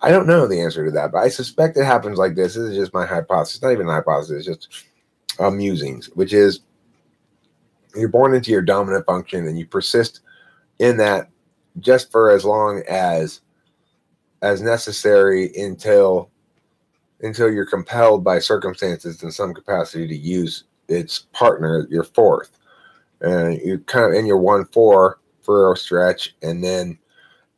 S1: I don't know the answer to that, but I suspect it happens like this. This is just my hypothesis. It's not even a hypothesis. It's just musings, which is you're born into your dominant function and you persist in that just for as long as necessary until you're compelled by circumstances in some capacity to use its partner, your fourth. And you're kind of in your 1-4 for a stretch, and then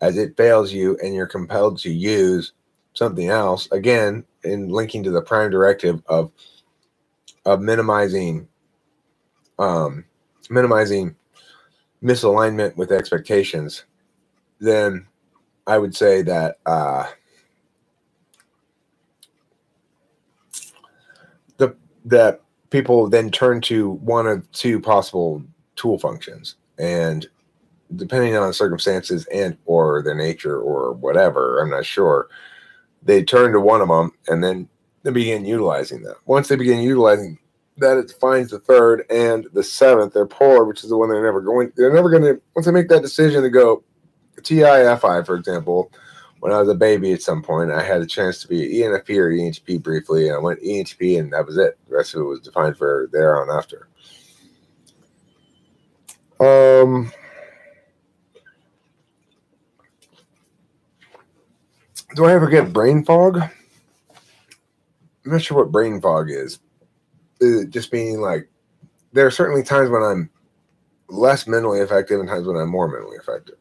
S1: as it fails you and you're compelled to use something else, again, in linking to the prime directive of minimizing misalignment with expectations, then I would say that that people then turn to one of two possible tool functions, and depending on the circumstances and or their nature or whatever, I'm not sure, they turn to one of them and then they begin utilizing that. Once they begin utilizing that, it finds the third and the seventh, their polar, which is the one they're never going to, once they make that decision to go TIFI, for example. When I was a baby at some point, I had a chance to be ENFP or ENTP briefly, and I went ENTP, and that was it. The rest of it was defined for there on after. Do I ever get brain fog? I'm not sure what brain fog is. Is it just meaning like there are certainly times when I'm less mentally effective and times when I'm more mentally effective.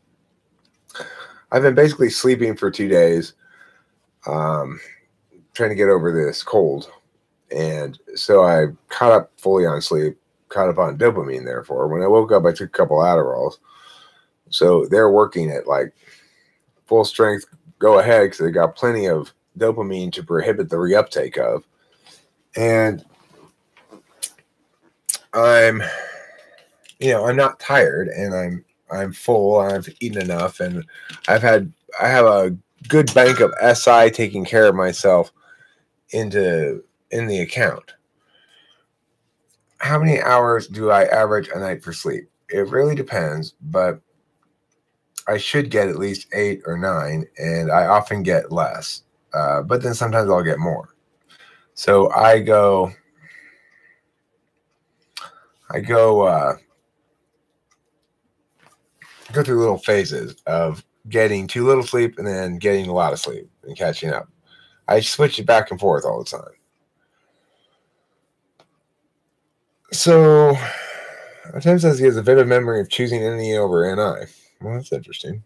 S1: I've been basically sleeping for 2 days, trying to get over this cold. And so I caught up fully on sleep, caught up on dopamine, therefore. When I woke up, I took a couple Adderalls. So they're working at like full strength, go ahead, because they got plenty of dopamine to prohibit the reuptake of. And I'm not tired, and I'm full, and I've eaten enough, and I have a good bank of SI taking care of myself in the account. How many hours do I average a night for sleep? It really depends, but I should get at least 8 or 9, and I often get less. But then sometimes I'll get more. So I go through little phases of getting too little sleep and then getting a lot of sleep and catching up. I switch it back and forth all the time. So, attempts says he has a vivid memory of choosing NE over NI. Well, that's interesting.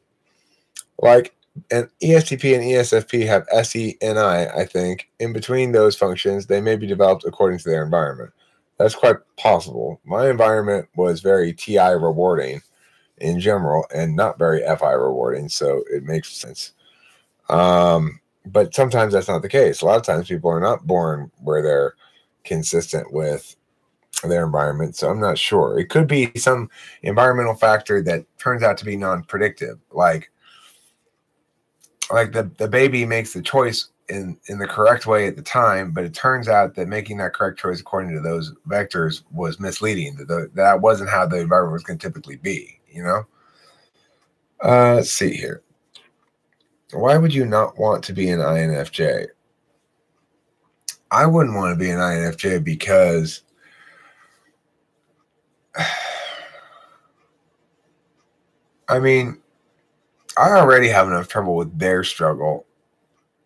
S1: Like, an ESTP and ESFP have SENI, I think. In between those functions, they may be developed according to their environment. That's quite possible. My environment was very TI rewarding in general and not very FI rewarding, so it makes sense. But sometimes that's not the case. A lot of times people are not born where they're consistent with their environment, so I'm not sure. It could be some environmental factor that turns out to be non-predictive, like the baby makes the choice in the correct way at the time, but it turns out that making that correct choice according to those vectors was misleading. That wasn't how the environment was going to typically be, Let's see here. Why would you not want to be an INFJ? I wouldn't want to be an INFJ because I already have enough trouble with their struggle.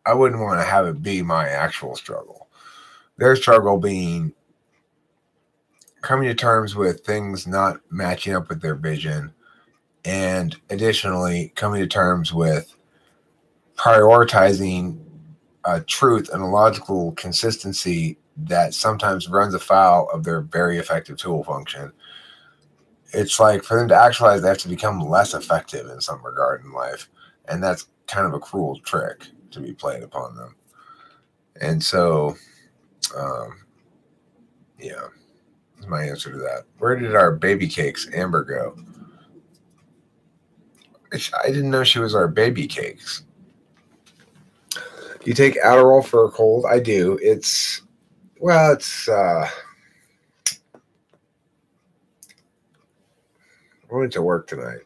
S1: I wouldn't want to have it be my actual struggle. Their struggle being coming to terms with things not matching up with their vision, and additionally coming to terms with prioritizing a truth and a logical consistency that sometimes runs afoul of their very effective tool function. It's like for them to actualize, they have to become less effective in some regard in life. And that's kind of a cruel trick to be played upon them. And so, yeah, that's my answer to that. Where did our baby cakes, Amber, go? I didn't know she was our baby cakes. You take Adderall for a cold? I do. It's I went to work tonight,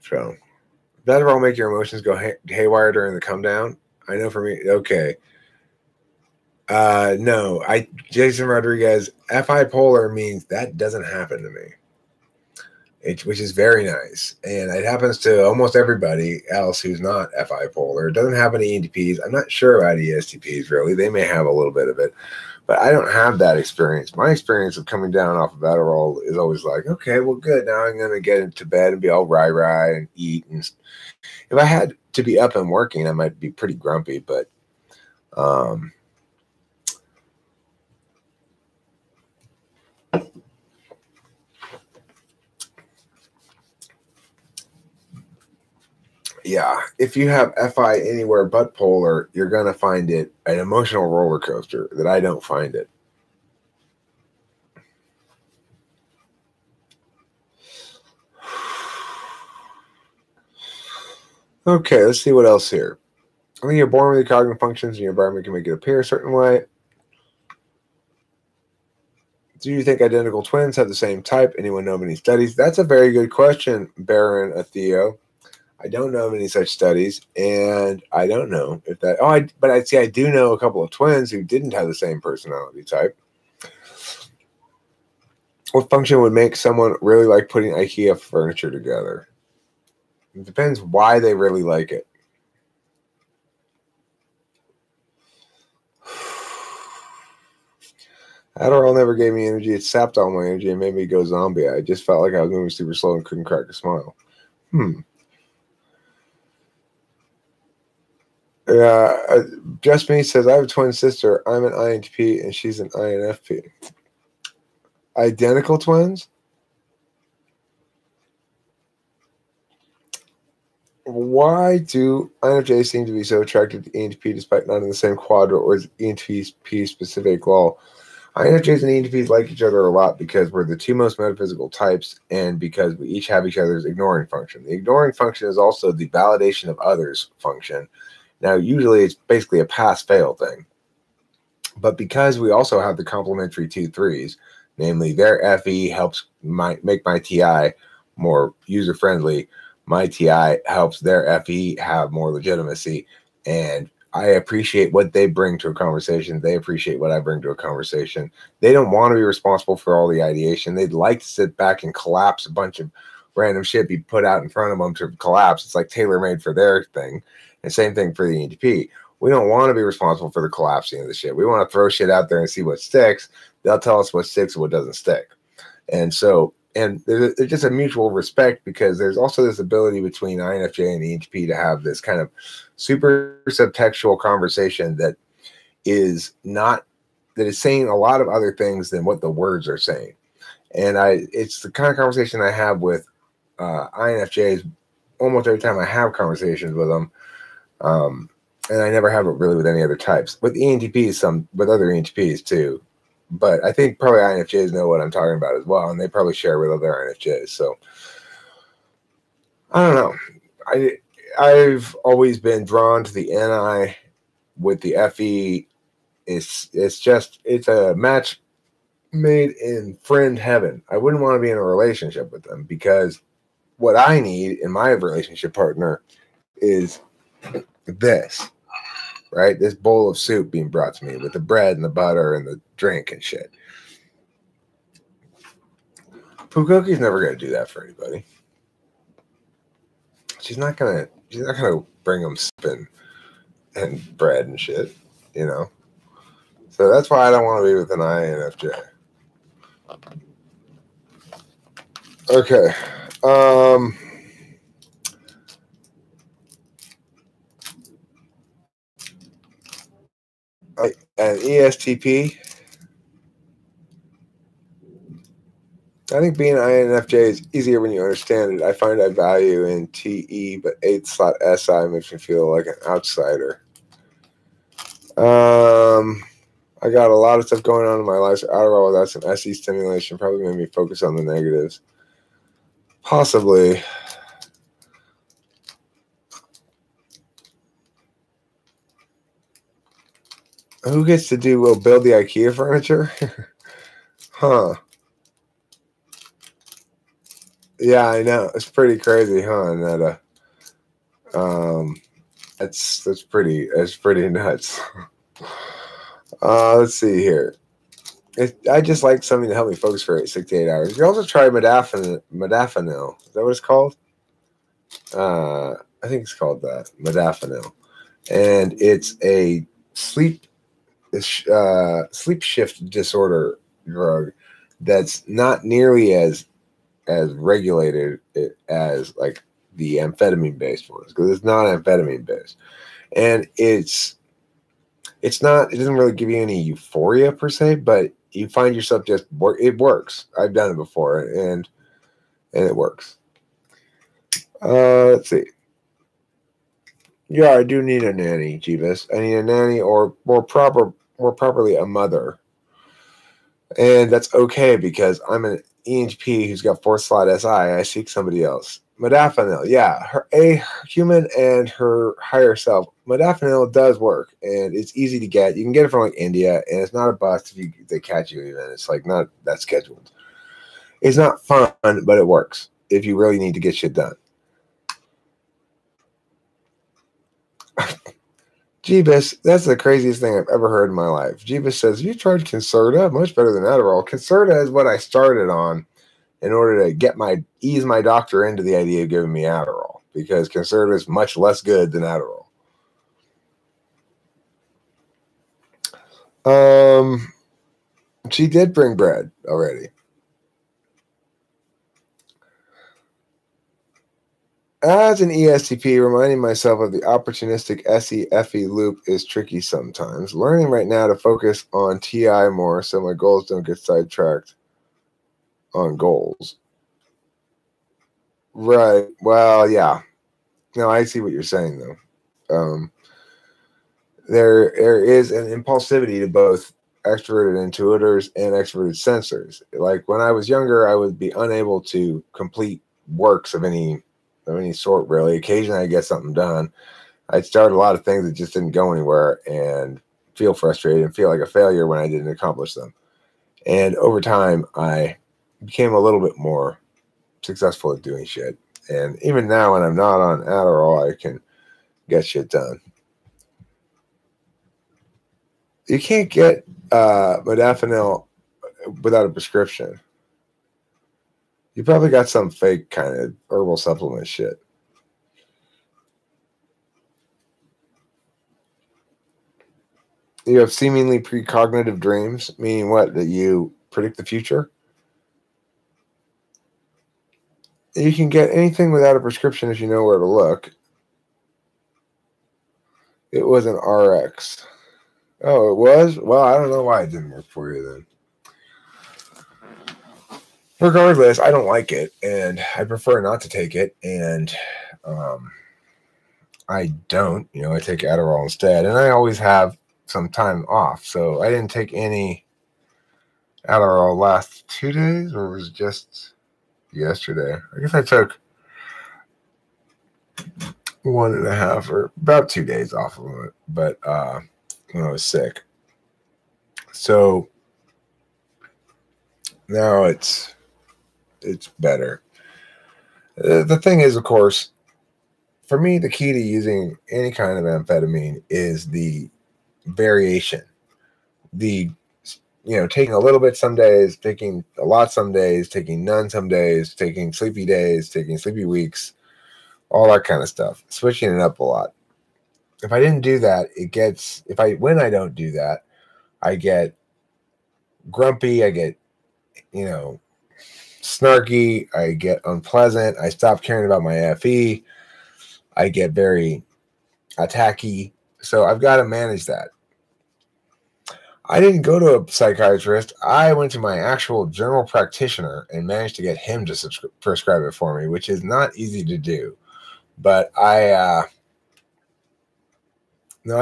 S1: So, does Adderall make your emotions go haywire during the come down? I know for me, okay. No, Jason Rodriguez, FI polar means that doesn't happen to me. which is very nice. And it happens to almost everybody else who's not FI polar. It doesn't have any ENTPs. I'm not sure about ESTPs, really. They may have a little bit of it, but I don't have that experience. My experience of coming down off of Adderall is always like, okay, well, good. Now I'm going to get into bed and be all rah-rah and eat. And if I had to be up and working, I might be pretty grumpy, but yeah, if you have FI anywhere but polar, you're going to find it an emotional roller coaster that I don't find it. Okay, let's see what else here. I think you're born with the cognitive functions and your environment can make it appear a certain way. Do you think identical twins have the same type? Anyone know of any studies? That's a very good question, Baron Atheo. I don't know of any such studies, and I don't know if that. But I do know a couple of twins who didn't have the same personality type. What function would make someone really like putting IKEA furniture together? It depends why they really like it. Adderall never gave me energy. It sapped all my energy and made me go zombie. I just felt like I was moving super slow and couldn't crack a smile. Yeah, Just Me says, I have a twin sister. I'm an INTP and she's an INFP. Identical twins? Why do INFJs seem to be so attracted to ENTP despite not in the same quadrant, or is ENTP specific? Well, INFJs and ENTPs like each other a lot because we're the two most metaphysical types and because we each have each other's ignoring function. The ignoring function is also the validation of others function. Now, usually it's basically a pass-fail thing. But because we also have the complementary 2-3s, namely their FE helps make my TI more user-friendly, my TI helps their FE have more legitimacy, and I appreciate what they bring to a conversation. They appreciate what I bring to a conversation. They don't want to be responsible for all the ideation. They'd like to sit back and collapse a bunch of random shit be put out in front of them to collapse. It's like tailor-made for their thing. And same thing for the ENTP. We don't want to be responsible for the collapsing of the shit. We want to throw shit out there and see what sticks. They'll tell us what sticks and what doesn't stick. And so, and there's just a mutual respect because there's also this ability between INFJ and ENTP to have this kind of super subtextual conversation that is saying a lot of other things than what the words are saying. And it's the kind of conversation I have with INFJs almost every time I have conversations with them. And I never have it really with any other types. With ENTPs, with other ENTPs too. But I think probably INFJs know what I'm talking about as well, and they probably share with other INFJs. So I don't know. I've always been drawn to the NI with the FE. It's a match made in friend heaven. I wouldn't want to be in a relationship with them because what I need in my relationship partner is this, right? This bowl of soup being brought to me with the bread and the butter and the drink and shit. Pooh Cookie's never gonna do that for anybody. She's not gonna bring them soup and bread and shit, you know. So that's why I don't want to be with an INFJ. Okay. An ESTP. I think being an INFJ is easier when you understand it. I find I value in TE, but 8 slot SI makes me feel like an outsider. I got a lot of stuff going on in my life. So Adderall without some SE stimulation probably made me focus on the negatives. Possibly. Who gets to build the IKEA furniture? Huh. Yeah, I know. It's pretty crazy, huh, Netta? That's pretty nuts. Let's see here. I just like something to help me focus for 6 to 8 hours. You can also try modafinil. Is that what it's called? I think it's called that, modafinil. And it's a sleep shift disorder drug that's not nearly as regulated as like the amphetamine based ones, because it's not amphetamine based, and it doesn't really give you any euphoria per se, but you find yourself it works. I've done it before, and it works. Let's see. Yeah, I do need a nanny, Jeebus. I need a nanny, or more properly, a mother. And that's okay, because I'm an ENTP who's got 4th slot SI. I seek somebody else. Modafinil, yeah, a human and her higher self. Modafinil does work, and it's easy to get. You can get it from like India, and it's not a bust if they catch you. Even it's like not that scheduled. It's not fun, but it works if you really need to get shit done. Jeebus, that's the craziest thing I've ever heard in my life. Jeebus says, you tried Concerta? Much better than Adderall. Concerta is what I started on in order to ease my doctor into the idea of giving me Adderall, because Concerta is much less good than Adderall. She did bring bread already. As an ESTP, reminding myself of the opportunistic SE-FE loop is tricky sometimes. Learning right now to focus on TI more so my goals don't get sidetracked on goals. Right. Well, yeah. No, I see what you're saying, though. There is an impulsivity to both extroverted intuitors and extroverted sensors. Like when I was younger, I would be unable to complete works of any sort, really. Occasionally I get something done. I'd start a lot of things that just didn't go anywhere and feel frustrated and feel like a failure when I didn't accomplish them. And over time, I became a little bit more successful at doing shit. And even now, when I'm not on Adderall, I can get shit done. You can't get modafinil without a prescription. You probably got some fake kind of herbal supplement shit. You have seemingly precognitive dreams, meaning what? That you predict the future? You can get anything without a prescription if you know where to look. It was an RX. Oh, it was? Well, I don't know why it didn't work for you then. Regardless, I don't like it, and I prefer not to take it, and I don't. I take Adderall instead, and I always have some time off, so I didn't take any Adderall last 2 days, or was it just yesterday? I guess I took 1.5 or about 2 days off of it, but when I was sick. So now it's better. The thing is, of course, for me, the key to using any kind of amphetamine is the variation. Taking a little bit some days, taking a lot some days, taking none some days, taking sleepy days, taking sleepy weeks, all that kind of stuff. Switching it up a lot. If I didn't do that, when I don't do that, I get grumpy, I get, snarky, I get unpleasant, I stop caring about my FE, I get very attacky. So I've got to manage that. I didn't go to a psychiatrist. I went to my actual general practitioner and managed to get him to prescribe it for me, which is not easy to do. But I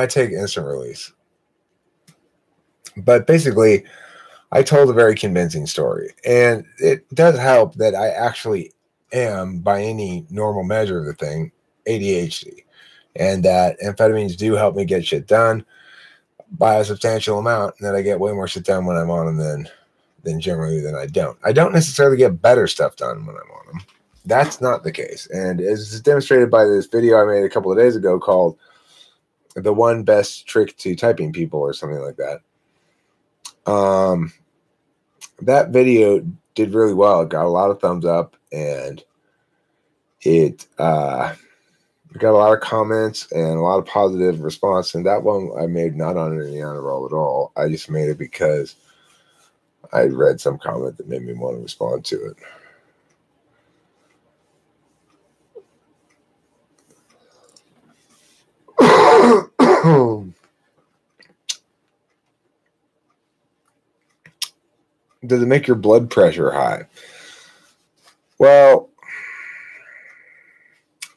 S1: take instant release. But basically, I told a very convincing story. And it does help that I actually am, by any normal measure of the thing, ADHD. And that amphetamines do help me get shit done by a substantial amount, and that I get way more shit done when I'm on them than generally than I don't. I don't necessarily get better stuff done when I'm on them. That's not the case. And as demonstrated by this video I made a couple of days ago called The One Best Trick to Typing People or something like that. that video did really well. It got a lot of thumbs up, and it got a lot of comments and a lot of positive response. And that one I made not on any honor roll at all. I just made it because I read some comment that made me want to respond to it. Does it make your blood pressure high? Well,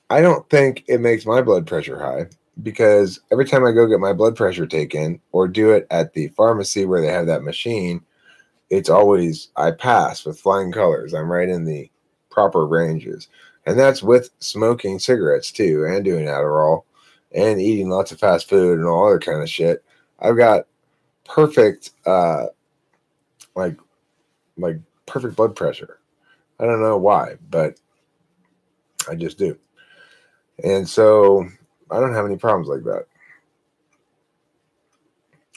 S1: I don't think it makes my blood pressure high, because every time I go get my blood pressure taken or do it at the pharmacy where they have that machine, it's always, I pass with flying colors. I'm right in the proper ranges. And that's with smoking cigarettes too, and doing Adderall, and eating lots of fast food and all other kind of shit. I've got perfect, like perfect blood pressure. I don't know why, but I just do. And so I don't have any problems like that.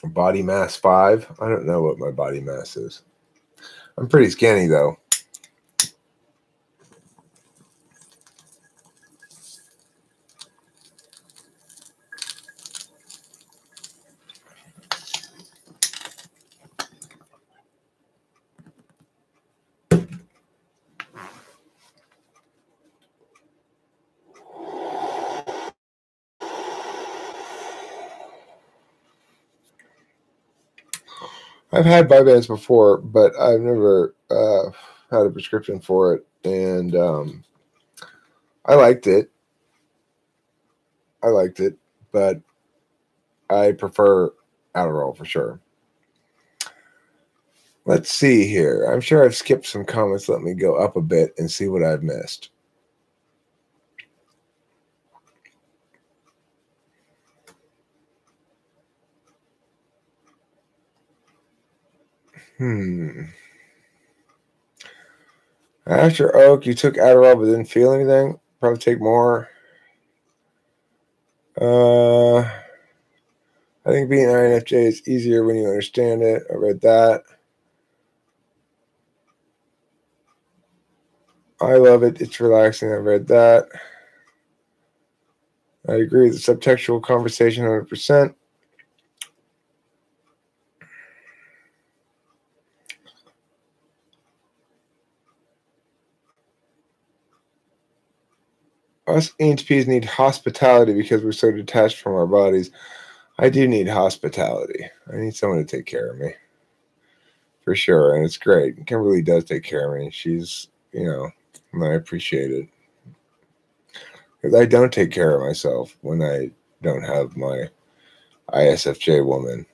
S1: Body mass 5. I don't know what my body mass is. I'm pretty skinny though. I've had Vyvanse before, but I've never had a prescription for it, and I liked it. But I prefer Adderall for sure. Let's see here. I'm sure I've skipped some comments. Let me go up a bit and see what I've missed. After Oak, you took Adderall but didn't feel anything? Probably take more. I think being INFJ is easier when you understand it. I read that. I love it. It's relaxing. I read that. I agree with the subtextual conversation 100%. Us ENTPs need hospitality because we're so detached from our bodies. I do need hospitality. I need someone to take care of me. For sure. And it's great. Kimberly does take care of me. She's, and I appreciate it. Because I don't take care of myself when I don't have my ISFJ woman.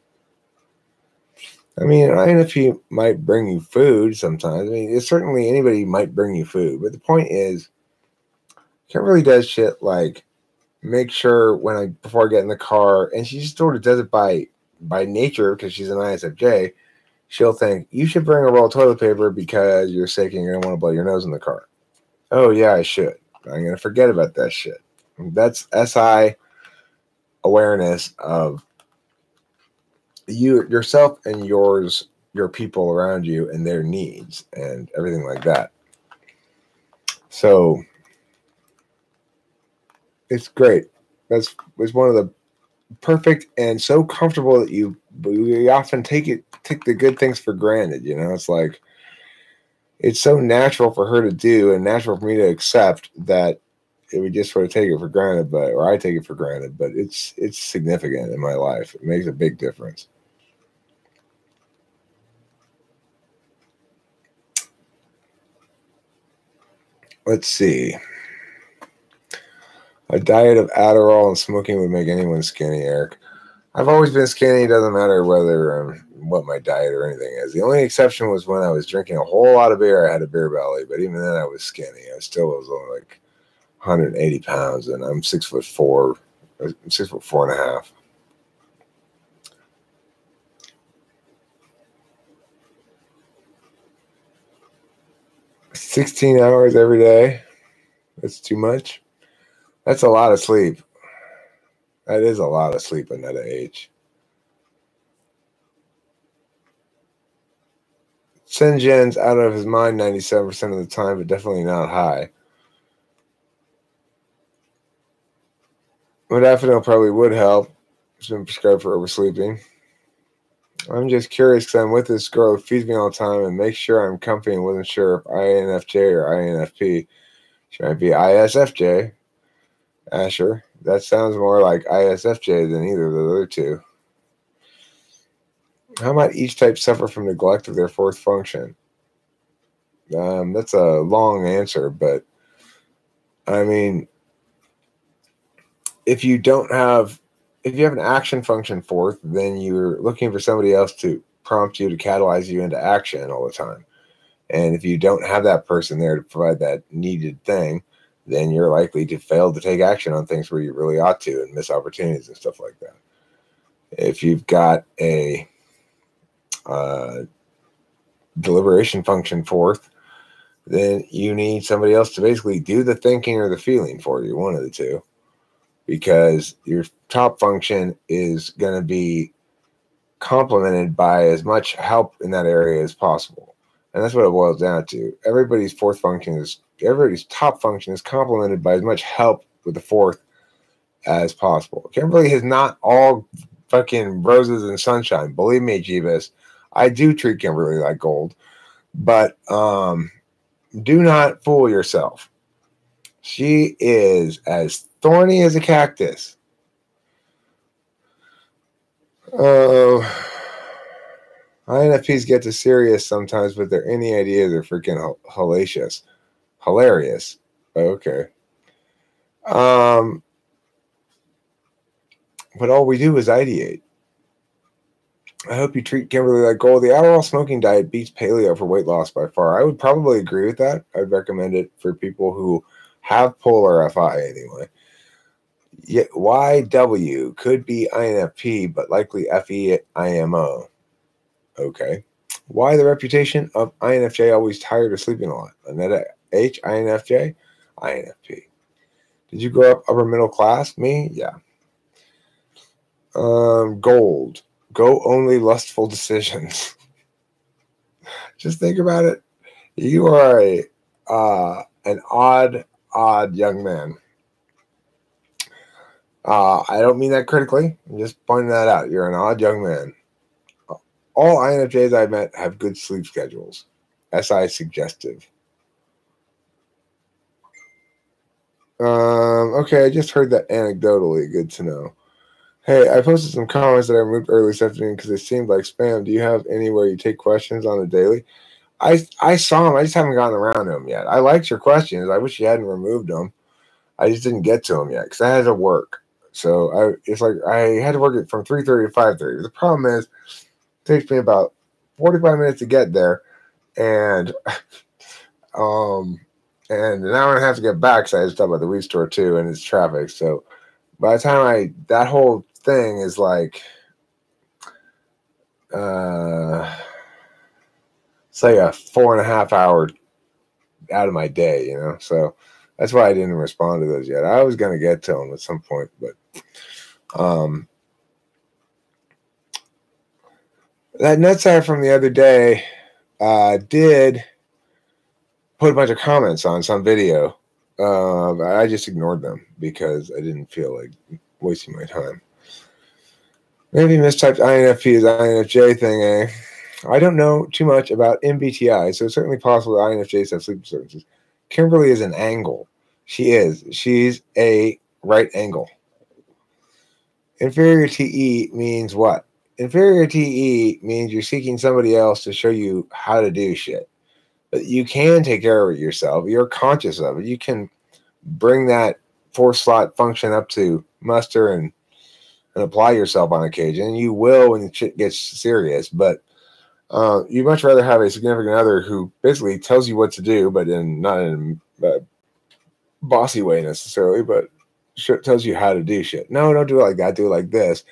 S1: I mean, INFP might bring you food sometimes. I mean, it's certainly anybody might bring you food. But the point is, Kimberly does shit like make sure before I get in the car, and she just sort of does it by nature because she's an ISFJ. She'll think, you should bring a roll of toilet paper because you're sick and you're going to want to blow your nose in the car. Oh, yeah, I should. I'm going to forget about that shit. That's SI awareness of yourself and your people around you and their needs and everything like that. So it's great. It's one of the perfect and so comfortable that we often take the good things for granted. It's like it's so natural for her to do and natural for me to accept that we just sort of take it for granted, or I take it for granted, but it's significant in my life. It makes a big difference. Let's see. A diet of Adderall and smoking would make anyone skinny, Eric. I've always been skinny. It doesn't matter what my diet or anything is. The only exception was when I was drinking a whole lot of beer. I had a beer belly, but even then I was skinny. I still was only like 180 pounds, and I'm 6'4", 6'4.5". 16 hours every day. That's too much. That's a lot of sleep. That is a lot of sleep at that age. St. out of his mind 97% of the time, but definitely not high. Modafinil probably would help. It's been prescribed for oversleeping. I'm just curious because I'm with this girl who feeds me all the time and makes sure I'm comfy and wasn't sure if INFJ or INFP. She might be ISFJ. Asher. That sounds more like ISFJ than either of the other two. How might each type suffer from neglect of their fourth function? That's a long answer, but I mean, if you have an action function fourth, then you're looking for somebody else to prompt you, to catalyze you into action all the time. And if you don't have that person there to provide that needed thing, then you're likely to fail to take action on things where you really ought to and miss opportunities and stuff like that. If you've got a deliberation function fourth, then you need somebody else to basically do the thinking or the feeling for you, one of the two, because your top function is going to be complemented by as much help in that area as possible. And that's what it boils down to. Everybody's top function is complemented by as much help with the fourth as possible. Kimberly is not all fucking roses and sunshine. Believe me, Jeebus, I do treat Kimberly like gold. But do not fool yourself. She is as thorny as a cactus. INFPs get to serious sometimes, but their any ideas are freaking hilarious. Okay. But all we do is ideate. I hope you treat Kimberly like gold. The Adderall smoking diet beats paleo for weight loss by far. I would probably agree with that. I'd recommend it for people who have polar FI anyway. Yet YW could be INFP, but likely FEIMO. Okay. Why the reputation of INFJ always tired or sleeping a lot? Anetta H, INFJ, INFP. Did you grow up upper middle class? Me? Yeah. Gold. Go only lustful decisions. Just think about it. You are an odd young man. I don't mean that critically. I'm just pointing that out. You're an odd young man. All INFJs I've met have good sleep schedules. SI suggestive. Okay, I just heard that anecdotally. Good to know. Hey, I posted some comments that I removed early this afternoon because they seemed like spam. Do you have anywhere you take questions on a daily? I saw them. I just haven't gotten around to them yet. I liked your questions. I wish you hadn't removed them. I just didn't get to them yet because I had to work. So it's like I had to work it from 3:30 to 5:30. The problem is it takes me about 45 minutes to get there, and and an hour and a half to get back because I had to stop at the weed store too, and it's traffic. So by the time that whole thing is like it's like a 4.5 hour out of my day, you know. So that's why I didn't respond to those yet. I was gonna get to them at some point, but that nutsack from the other day did put a bunch of comments on some video. I just ignored them because I didn't feel like wasting my time. Maybe mistyped INFP is INFJ thing, eh? I don't know too much about MBTI, so it's certainly possible that INFJs have sleep disturbances. Kimberly is an angle. She is. She's a right angle. Inferior TE means what? Inferior TE means you're seeking somebody else to show you how to do shit. But you can take care of it yourself. You're conscious of it. You can bring that 4-slot function up to muster and apply yourself on occasion. You will when shit gets serious, but you'd much rather have a significant other who basically tells you what to do, but not in a bossy way necessarily, but tells you how to do shit. No, don't do it like that. Do it like this.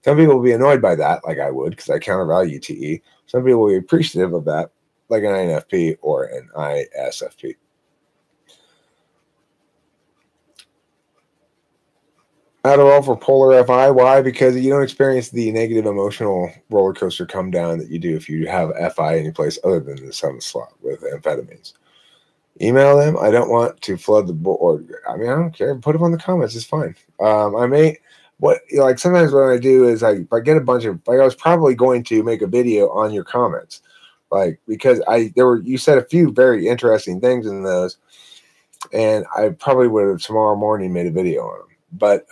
S1: Some people will be annoyed by that, like I would, because I countervalue TE. Some people will be appreciative of that, like an INFP or an ISFP. Adderall for polar FI. Why? Because you don't experience the negative emotional roller coaster come down that you do if you have FI any place other than the 7th slot with amphetamines. Email them. I don't want to flood the board. I mean, I don't care. Put them on the comments. It's fine. I may, like sometimes what I do is if I get a bunch of, I was probably going to make a video on your comments, because you said a few very interesting things in those, and I probably would have tomorrow morning made a video on them. But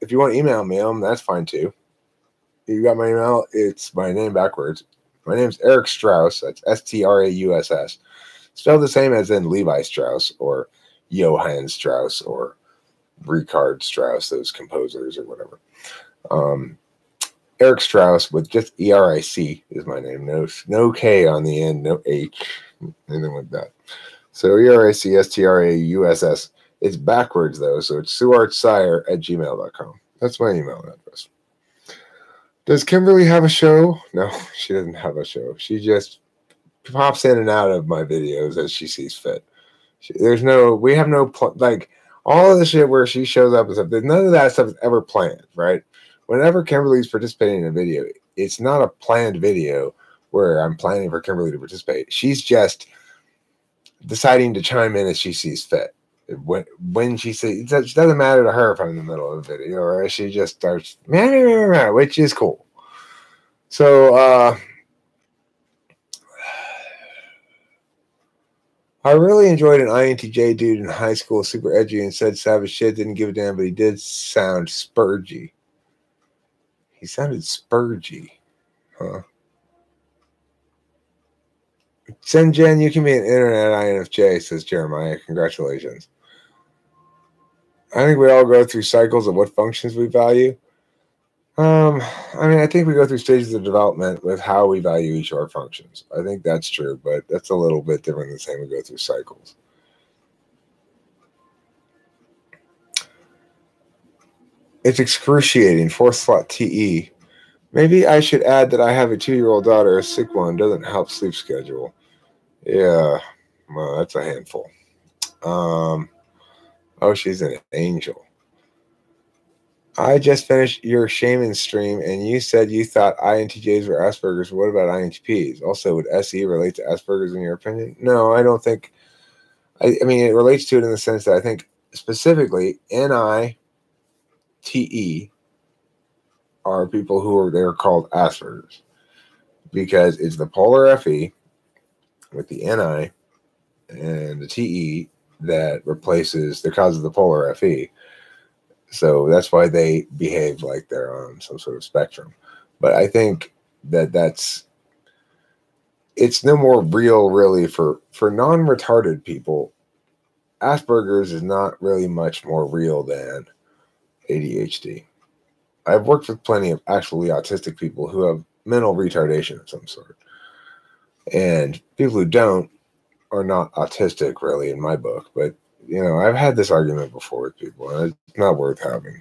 S1: if you want to email me them, that's fine too. You got my email? It's my name backwards. My name's Eric Strauss. That's Strauss. Spelled the same as in Levi Strauss or Johann Strauss or Richard Strauss, those composers or whatever. Eric Strauss with just ERIC is my name. No K on the end, no H, anything like that. So ERIC STRAUSS. It's backwards though, so it's suartsire@gmail.com. That's my email address. Does Kimberly have a show? No, she doesn't have a show. She just pops in and out of my videos as she sees fit. We have no, all of the shit where she shows up and stuff, none of that stuff is ever planned, right? Whenever Kimberly's participating in a video, it's not a planned video where I'm planning for Kimberly to participate. She's just deciding to chime in as she sees fit. When she sees, it doesn't matter to her if I'm in the middle of a video, or she just starts, which is cool. So, I really enjoyed an INTJ dude in high school, super edgy and said savage shit, didn't give a damn, but he did sound spurgy. He sounded spurgy. Huh? Jen, you can be an internet INFJ, says Jeremiah. Congratulations. I think we all go through cycles of what functions we value. I think we go through stages of development with how we value each of our functions. I think that's true, but that's a little bit different than saying we go through cycles. It's excruciating. 4th slot TE. Maybe I should add that I have a 2-year-old daughter. A sick one doesn't help sleep schedule. Yeah, well, that's a handful. Oh, she's an angel. I just finished your shaman stream, and you said you thought INTJs were Asperger's. What about INTPs? Also, would SE relate to Asperger's in your opinion? No, I don't think. I mean, it relates to it in the sense that I think specifically NITE are people who they're called Asperger's because it's the polar FE with the NI and the TE that replaces the cause of the polar FE. So that's why they behave like they're on some sort of spectrum. But I think that it's no more real, really, for non-retarded people. Asperger's is not really much more real than ADHD. I've worked with plenty of actually autistic people who have mental retardation of some sort. And people who don't are not autistic, really, in my book. But I've had this argument before with people, and it's not worth having.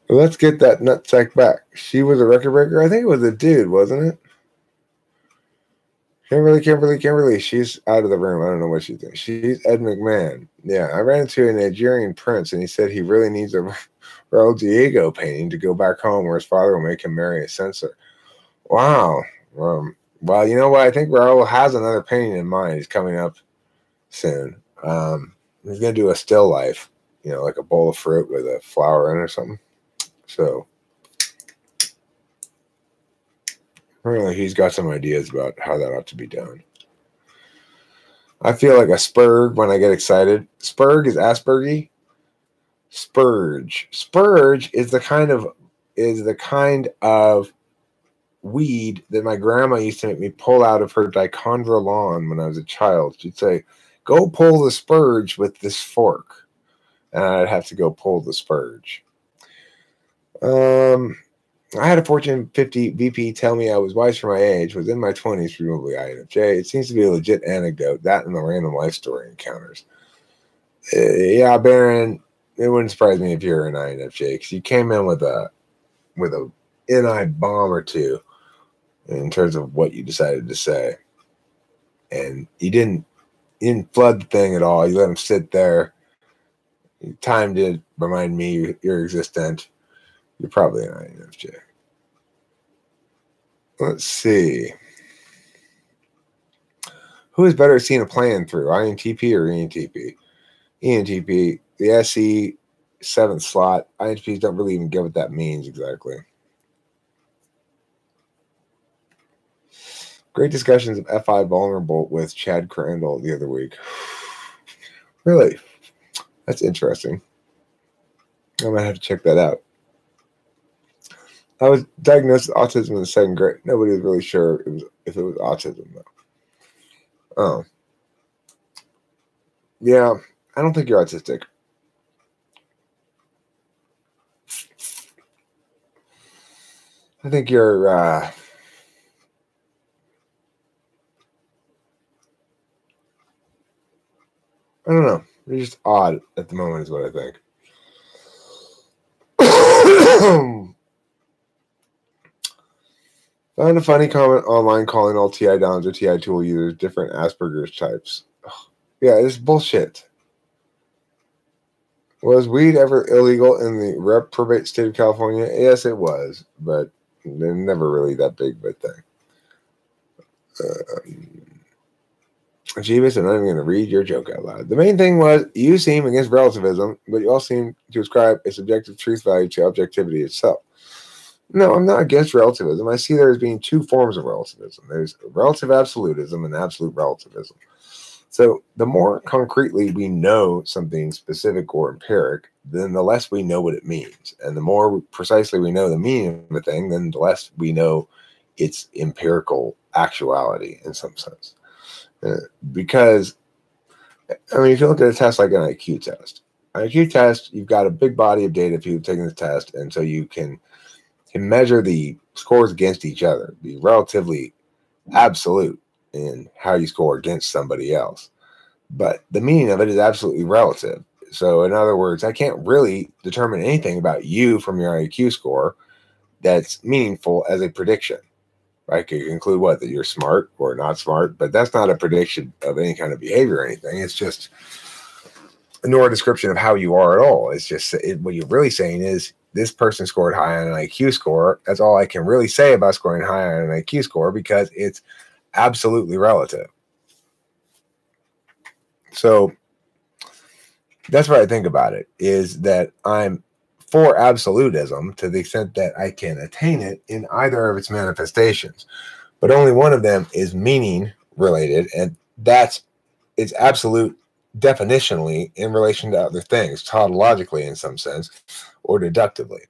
S1: Let's get that nutsack back. She was a record breaker? I think it was a dude, wasn't it? Kimberly. She's out of the room. I don't know what she thinks. She's Ed McMahon. Yeah, I ran into a Nigerian prince, and he said he really needs a Raul Diego painting to go back home where his father will make him marry a censor. Wow. Well, you know what? I think Raul has another painting in mind. He's coming up soon. He's going to do a still life, like a bowl of fruit with a flower in it or something. So, apparently he's got some ideas about how that ought to be done. I feel like a spurg when I get excited. Spurg is Aspergy. Spurge. Spurge is the kind of weed that my grandma used to make me pull out of her dichondra lawn when I was a child. She'd say, "Go pull the spurge with this fork," and I'd have to go pull the spurge. I had a Fortune 50 VP tell me I was wise for my age, was in my 20s, presumably INFJ. It seems to be a legit anecdote, that and the random life story encounters. Yeah, Baron, it wouldn't surprise me if you're an INFJ, because you came in with a NI bomb or two in terms of what you decided to say. and you didn't flood the thing at all. You let them sit there. Time did remind me you're existent. You're probably an INFJ. Let's see. Who is better at seeing a plan through, INTP or ENTP? ENTP, the SE 7th slot. INTPs don't really even get what that means exactly. Great discussions of FI Vulnerable with Chad Crandall the other week. Really? That's interesting. I might have to check that out. I was diagnosed with autism in the 2nd grade. Nobody was really sure if it was autism, though. Oh. Yeah, I don't think you're autistic. I think you're, I don't know. You're just odd at the moment is what I think. Found a funny comment online calling all TI downs or TI tool users different Asperger's types. Yeah, it's bullshit. Was weed ever illegal in the reprobate state of California? Yes, it was, but they're never really that big of a thing. Jeebus, I'm not even going to read your joke out loud. The main thing was you seem against relativism, but you all seem to ascribe a subjective truth value to objectivity itself. No, I'm not against relativism. I see there as being two forms of relativism. There's relative absolutism and absolute relativism. So the more concretely we know something specific or empiric, then the less we know what it means. And the more precisely we know the meaning of a thing, then the less we know its empirical actuality in some sense. Because, I mean, if you look at a test like an IQ test, you've got a big body of data of people taking the test, and so you can measure the scores against each other, be relatively absolute in how you score against somebody else. But the meaning of it is absolutely relative. So in other words, I can't really determine anything about you from your IQ score that's meaningful as a prediction. I could conclude what, that you're smart or not smart, but that's not a prediction of any kind of behavior or anything. It's just nor a description of how you are at all. It's just what you're really saying is this person scored high on an IQ score. That's all I can really say about scoring high on an IQ score because it's absolutely relative. So that's what I think about it, is that I'm for absolutism to the extent that I can attain it in either of its manifestations. But only one of them is meaning related, and it's absolute definitionally in relation to other things, tautologically in some sense, or deductively.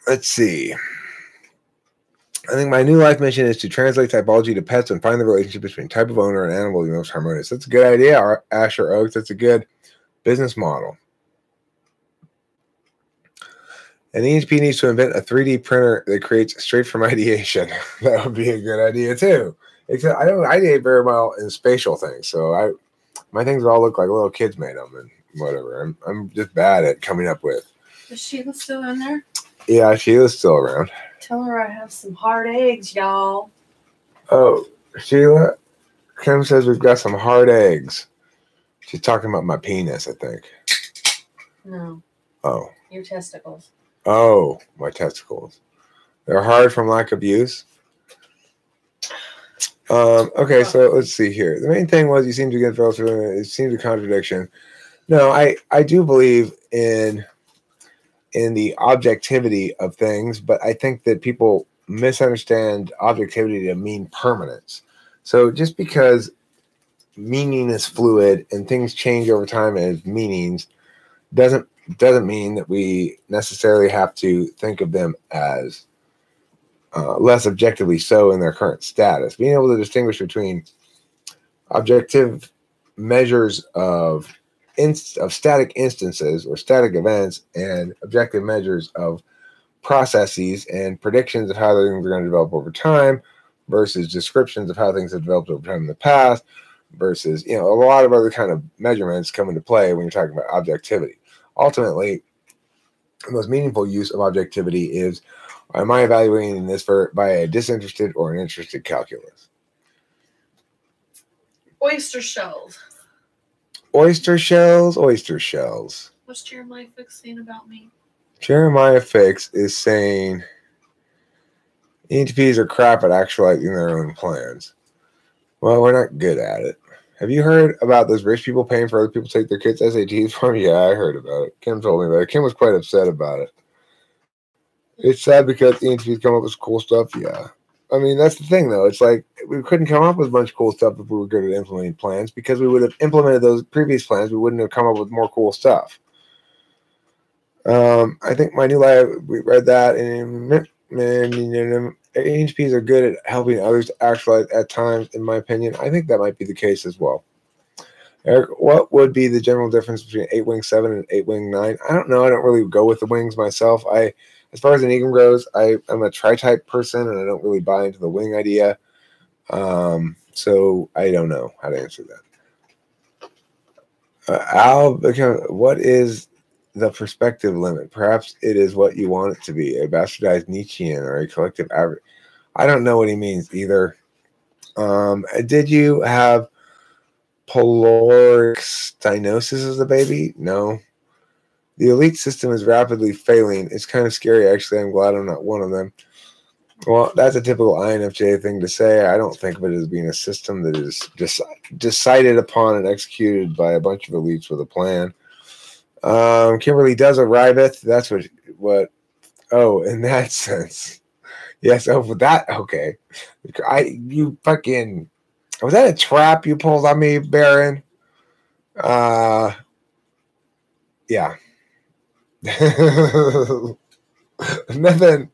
S1: Let's see. I think my new life mission is to translate typology to pets and find the relationship between type of owner and animal the most harmonious. That's a good idea, Asher Oaks. That's a good business model. And EHP needs to invent a 3D printer that creates straight from ideation. That would be a good idea too. Except I don't ideate very well in spatial things, so my things all look like little kids made them and whatever. I'm just bad at coming up with.
S2: Is Sheila still in there?
S1: Yeah, Sheila's still around.
S2: Tell her I have some hard eggs, y'all.
S1: Oh, Sheila, Kim says we've got some hard eggs. She's talking about my penis, I think.
S2: No.
S1: Oh.
S2: Your testicles.
S1: Oh, my testicles. They're hard from lack of use. Okay, so let's see here. The main thing was you seem to get it seems a contradiction. No, I do believe in the objectivity of things, but I think that people misunderstand objectivity to mean permanence. So just because meaning is fluid and things change over time as meanings doesn't mean that we necessarily have to think of them as less objectively so in their current status. Being able to distinguish between objective measures of static instances or static events and objective measures of processes and predictions of how things are going to develop over time versus descriptions of how things have developed over time in the past versus, a lot of other kind of measurements come into play when you're talking about objectivity. Ultimately, The most meaningful use of objectivity is, am I evaluating this by a disinterested or an interested calculus?
S2: Oyster shells.
S1: Oyster shells, oyster shells.
S2: What's Jeremiah Fix saying about me?
S1: Jeremiah Fix is saying ENTPs are crap at actualizing their own plans. Well, we're not good at it. Have you heard about those rich people paying for other people to take their kids' SATs from? Yeah, I heard about it. Kim told me about it. Kim was quite upset about it. It's sad because ENTPs come up with cool stuff. Yeah. I mean, that's the thing, though. It's like we couldn't come up with a bunch of cool stuff if we were good at implementing plans, because we would have implemented those previous plans. We wouldn't have come up with more cool stuff. I think my new life, we read that, and ENTPs are good at helping others to actualize at times, in my opinion. I think that might be the case as well. Eric, what would be the general difference between 8-wing 7 and 8-wing 9? I don't know. I don't really go with the wings myself. As far as Enneagram goes, I'm a tri-type person, and I don't really buy into the wing idea. So I don't know how to answer that. What is the perspective limit? Perhaps it is what you want it to be, a bastardized Nietzschean or a collective average. I don't know what he means either. Did you have polaric stenosis as a baby? No. The elite system is rapidly failing. It's kind of scary, actually. I'm glad I'm not one of them. Well, that's a typical INFJ thing to say. I don't think of it as being a system that is decided upon and executed by a bunch of elites with a plan. Kimberly does arrive at. That's what. Oh, in that sense. Yes. Oh, for that. Okay. You fucking. Was that a trap you pulled on me, Baron? Yeah. There's nothing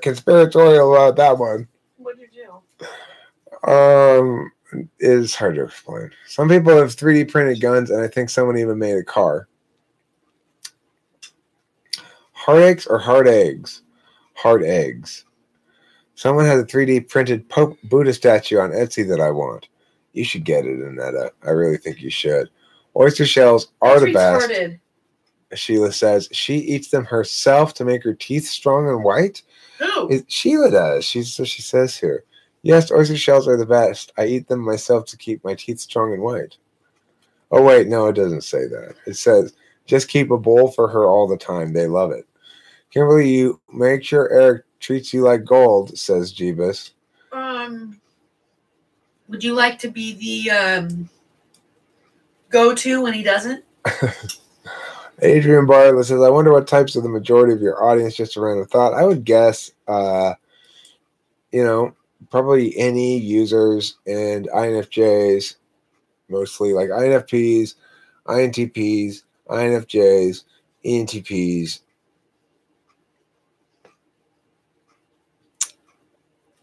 S1: conspiratorial about that one.
S2: What did you do?
S1: It's hard to explain. Some people have 3D printed guns, and I think someone even made a car. Heartaches or hard eggs? Hard eggs. Someone has a 3D printed Pope Buddha statue on Etsy that I want. You should get it, Annetta. I really think you should. Oyster shells are the best. Retarded. Sheila says she eats them herself to make her teeth strong and white.
S2: Who?
S1: Sheila does. She says here. Yes, oyster shells are the best. I eat them myself to keep my teeth strong and white. Oh, wait. No, it doesn't say that. It says, just keep a bowl for her all the time. They love it. Kimberly, you make sure Eric treats you like gold, says Jeebus.
S2: Would you like to be the go-to when he doesn't?
S1: Adrian Bartlett says, I wonder what types of the majority of your audience, just a random thought. I would guess, probably any users and INFJs, mostly like INFPs, INTPs, INFJs, ENTPs,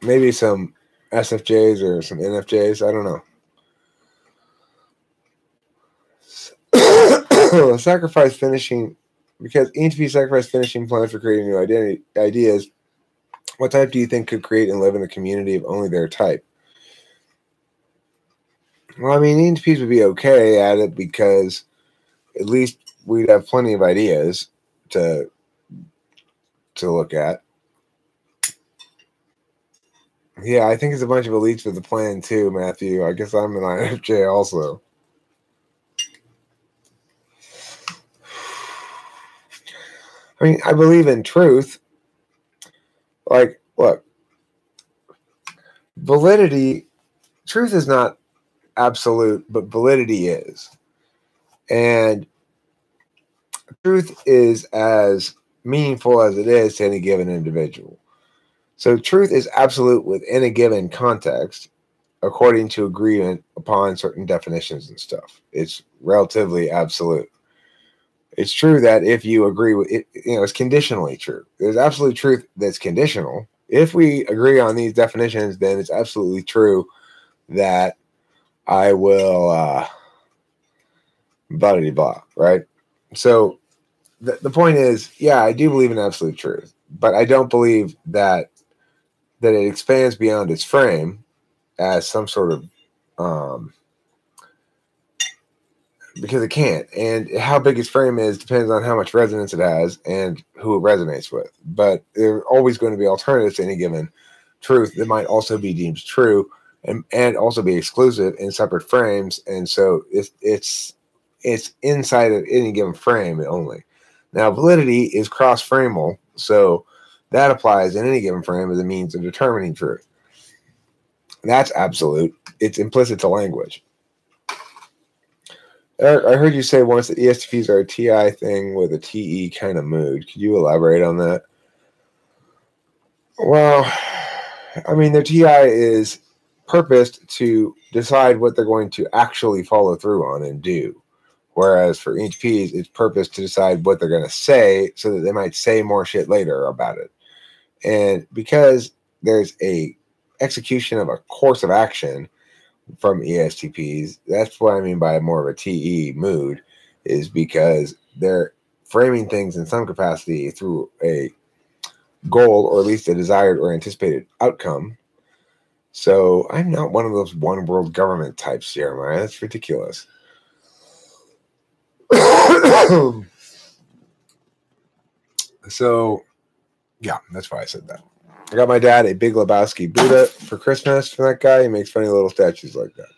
S1: maybe some SFJs or some NFJs. I don't know. Sacrifice finishing, because ENTP sacrifice finishing plans for creating new ideas. What type do you think could create and live in a community of only their type? Well, I mean, ENTPs would be okay at it because at least we'd have plenty of ideas to look at. Yeah, I think it's a bunch of elites with a plan too, Matthew. I guess I'm an INFJ also. I mean, I believe in truth. Like, look, validity, truth is not absolute, but validity is. And truth is as meaningful as it is to any given individual. So truth is absolute within a given context, according to agreement upon certain definitions and stuff. It's relatively absolute. It's true that if you agree with it, it's conditionally true. There's absolute truth that's conditional. If we agree on these definitions, then it's absolutely true that I will blah, blah, blah, right? So the point is, yeah, I do believe in absolute truth, but I don't believe that it expands beyond its frame as some sort of because it can't. And how big its frame is depends on how much resonance it has and who it resonates with. But there are always going to be alternatives to any given truth that might also be deemed true and also be exclusive in separate frames. And so it's inside of any given frame only. Now, validity is cross-framal, so that applies in any given frame as a means of determining truth. That's absolute. It's implicit to language. Eric, I heard you say once that ESTPs are a TI thing with a TE kind of mood. Could you elaborate on that? Well, I mean, their TI is purposed to decide what they're going to actually follow through on and do. Whereas for ENTPs, it's purposed to decide what they're going to say so that they might say more shit later about it. And because there's a execution of a course of action from ESTPs, that's what I mean by more of a TE mood, is because they're framing things in some capacity through a goal, or at least a desired or anticipated outcome. So I'm not one of those one world government types, Jeremiah. That's ridiculous. So, yeah, that's why I said that. I got my dad a Big Lebowski Buddha for Christmas from that guy. He makes funny little statues like that.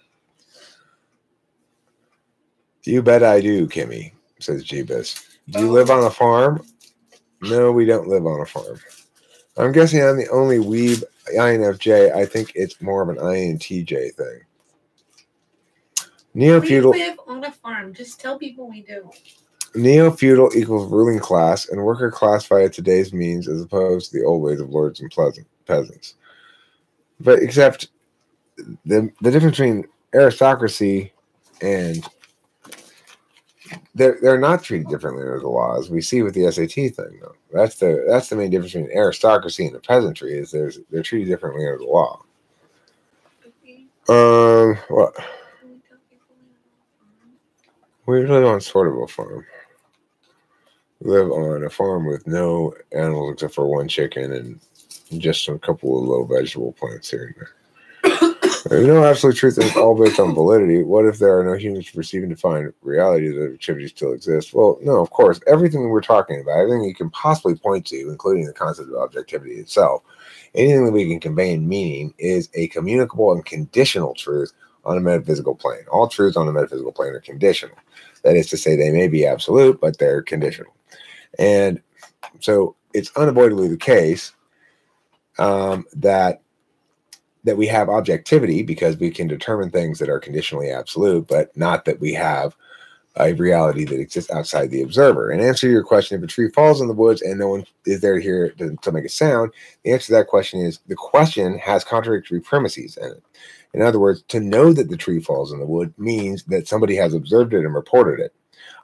S1: You bet I do, Kimmy, says Jeebus. Do you live on a farm? No, we don't live on a farm. I'm guessing I'm the only weeb INFJ. I think it's more of an INTJ thing. Neo-feudal.
S2: We live on a farm. Just tell people we do.
S1: Neo-feudal equals ruling class and worker class via today's means as opposed to the old ways of lords and peasants. But except the difference between aristocracy and they're not treated differently under the law, as we see with the SAT thing, though. That's the main difference between aristocracy and the peasantry, is they're treated differently under the law. What? We live on sort of a farm. We live on a farm with no animals except for one chicken and just a couple of low vegetable plants here and there. There's no absolute truth, and it's all based on validity. What if there are no humans to perceive and define reality that activity still exists? Well, no, of course. Everything we're talking about, everything you can possibly point to, including the concept of objectivity itself, anything that we can convey in meaning is a communicable and conditional truth on a metaphysical plane. All truths on the metaphysical plane are conditional. That is to say, they may be absolute, but they're conditional. And so it's unavoidably the case that we have objectivity because we can determine things that are conditionally absolute, but not that we have a reality that exists outside the observer. And answer your question, if a tree falls in the woods and no one is there to hear it to make a sound, the answer to that question is the question has contradictory premises in it. In other words, to know that the tree falls in the wood means that somebody has observed it and reported it.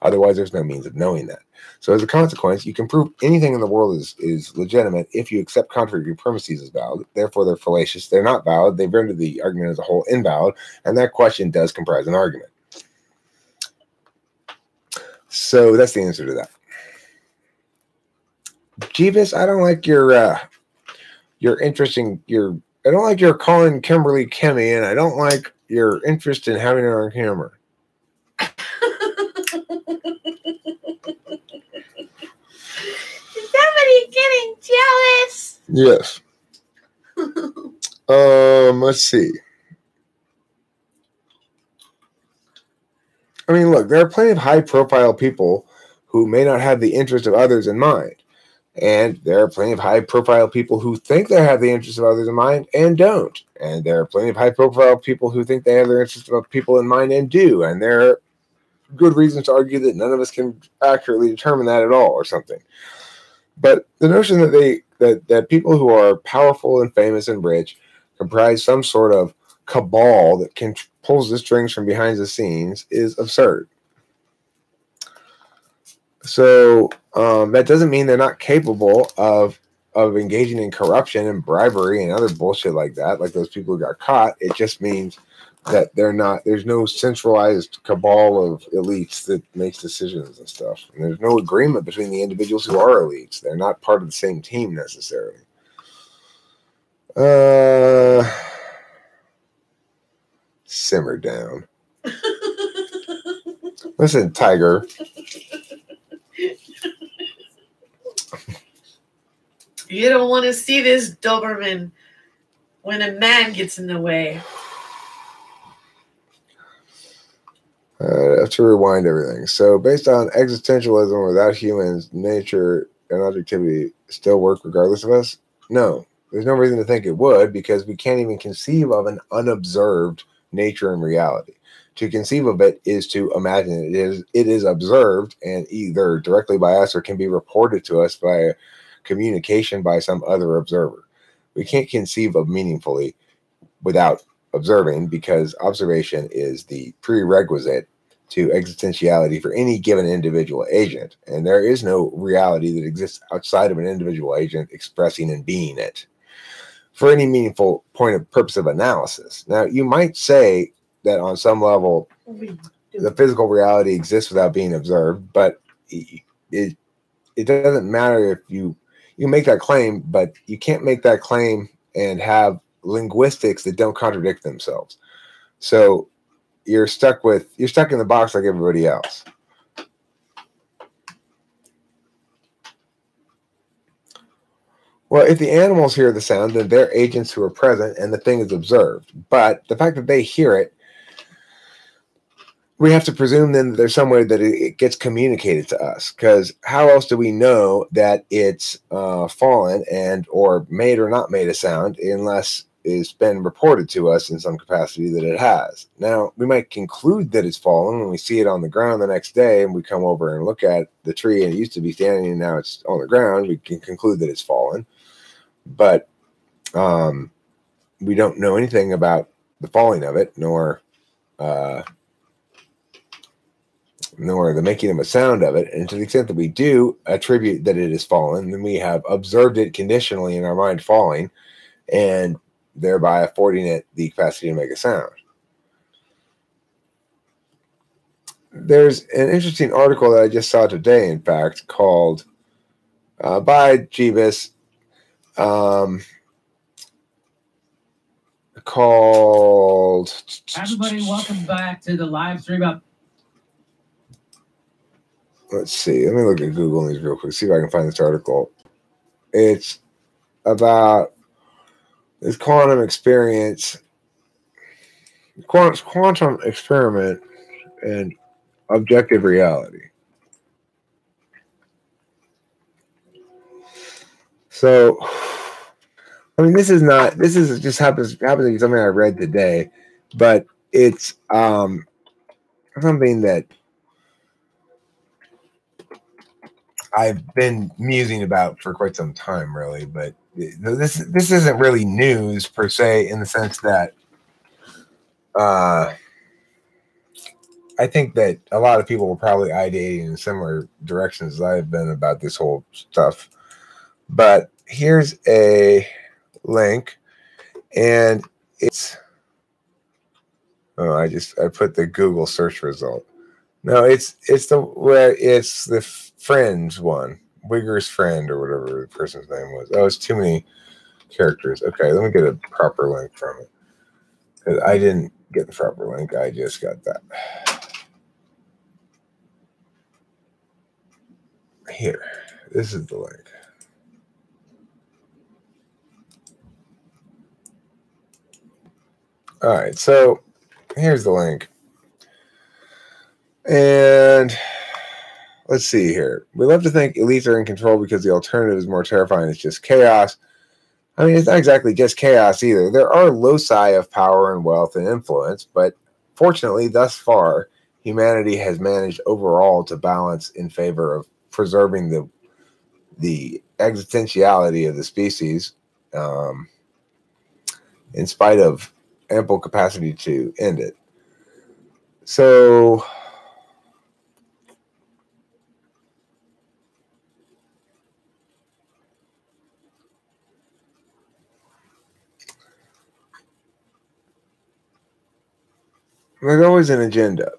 S1: Otherwise, there's no means of knowing that. So as a consequence, you can prove anything in the world is legitimate if you accept contradictory premises as valid. Therefore, they're fallacious. They're not valid. They've rendered the argument as a whole invalid. And that question does comprise an argument. So that's the answer to that. Jeeves, I don't like your interesting I don't like your calling Kimberly Kimmy, and I don't like your interest in having her on camera.
S2: Is somebody getting jealous?
S1: Yes. Let's see. I mean, look, there are plenty of high-profile people who may not have the interest of others in mind. And there are plenty of high-profile people who think they have the interest of others in mind and don't. And there are plenty of high-profile people who think they have their interest of people in mind and do. And there are good reasons to argue that none of us can accurately determine that at all or something. But the notion that people who are powerful and famous and rich comprise some sort of cabal that can pulls the strings from behind the scenes is absurd. So that doesn't mean they're not capable of engaging in corruption and bribery and other bullshit like that, like those people who got caught. It just means that they're not. There's no centralized cabal of elites that makes decisions and stuff. And there's no agreement between the individuals who are elites. They're not part of the same team necessarily. Simmer down. Listen, Tiger.
S2: You don't want to see this, Doberman, when a man gets in the way.
S1: I have to rewind everything. So, based on existentialism, without humans, nature and objectivity still work regardless of us? No. There's no reason to think it would, because we can't even conceive of an unobserved nature and reality. To conceive of it is to imagine it is observed, and either directly by us or can be reported to us by a communication by some other observer. We can't conceive of meaningfully without observing, because observation is the prerequisite to existentiality for any given individual agent, and there is no reality that exists outside of an individual agent expressing and being it for any meaningful point of purpose of analysis. Now, you might say that on some level the physical reality exists without being observed, but it doesn't matter if you make that claim, but you can't make that claim and have linguistics that don't contradict themselves. So you're stuck in the box like everybody else. Well, if the animals hear the sound, then they're agents who are present and the thing is observed. But the fact that they hear it, we have to presume then that there's some way that it gets communicated to us, because how else do we know that it's fallen and or made or not made a sound unless it's been reported to us in some capacity that it has? Now, we might conclude that it's fallen when we see it on the ground the next day and we come over and look at the tree and it used to be standing and now it's on the ground. We can conclude that it's fallen, but we don't know anything about the falling of it, nor the making of a sound of it. And to the extent that we do attribute that it is fallen, then we have observed it conditionally in our mind falling, and thereby affording it the capacity to make a sound. There's an interesting article that I just saw today, in fact, called by Jeebus, called...
S3: Everybody, welcome back to the live stream up.
S1: Let's see. Let me look at Google News real quick, see if I can find this article. It's about this quantum experiment and objective reality. So, I mean, this is just happens to be something I read today, but it's something that I've been musing about for quite some time, really. But this isn't really news per se, in the sense that I think that a lot of people were probably ideating in similar directions as I've been about this whole stuff. But here's a link, and it's I put the Google search result. No, it's the Friends one, Wigger's friend, or whatever the person's name was. Oh, it's too many characters. Okay, let me get a proper link from it, because I didn't get the proper link. I just got that. Here, this is the link. All right, so here's the link. And let's see here. We love to think elites are in control because the alternative is more terrifying. It's just chaos. I mean, it's not exactly just chaos either. There are loci of power and wealth and influence, but fortunately, thus far, humanity has managed overall to balance in favor of preserving the existentiality of the species, in spite of ample capacity to end it. So there's always an agenda.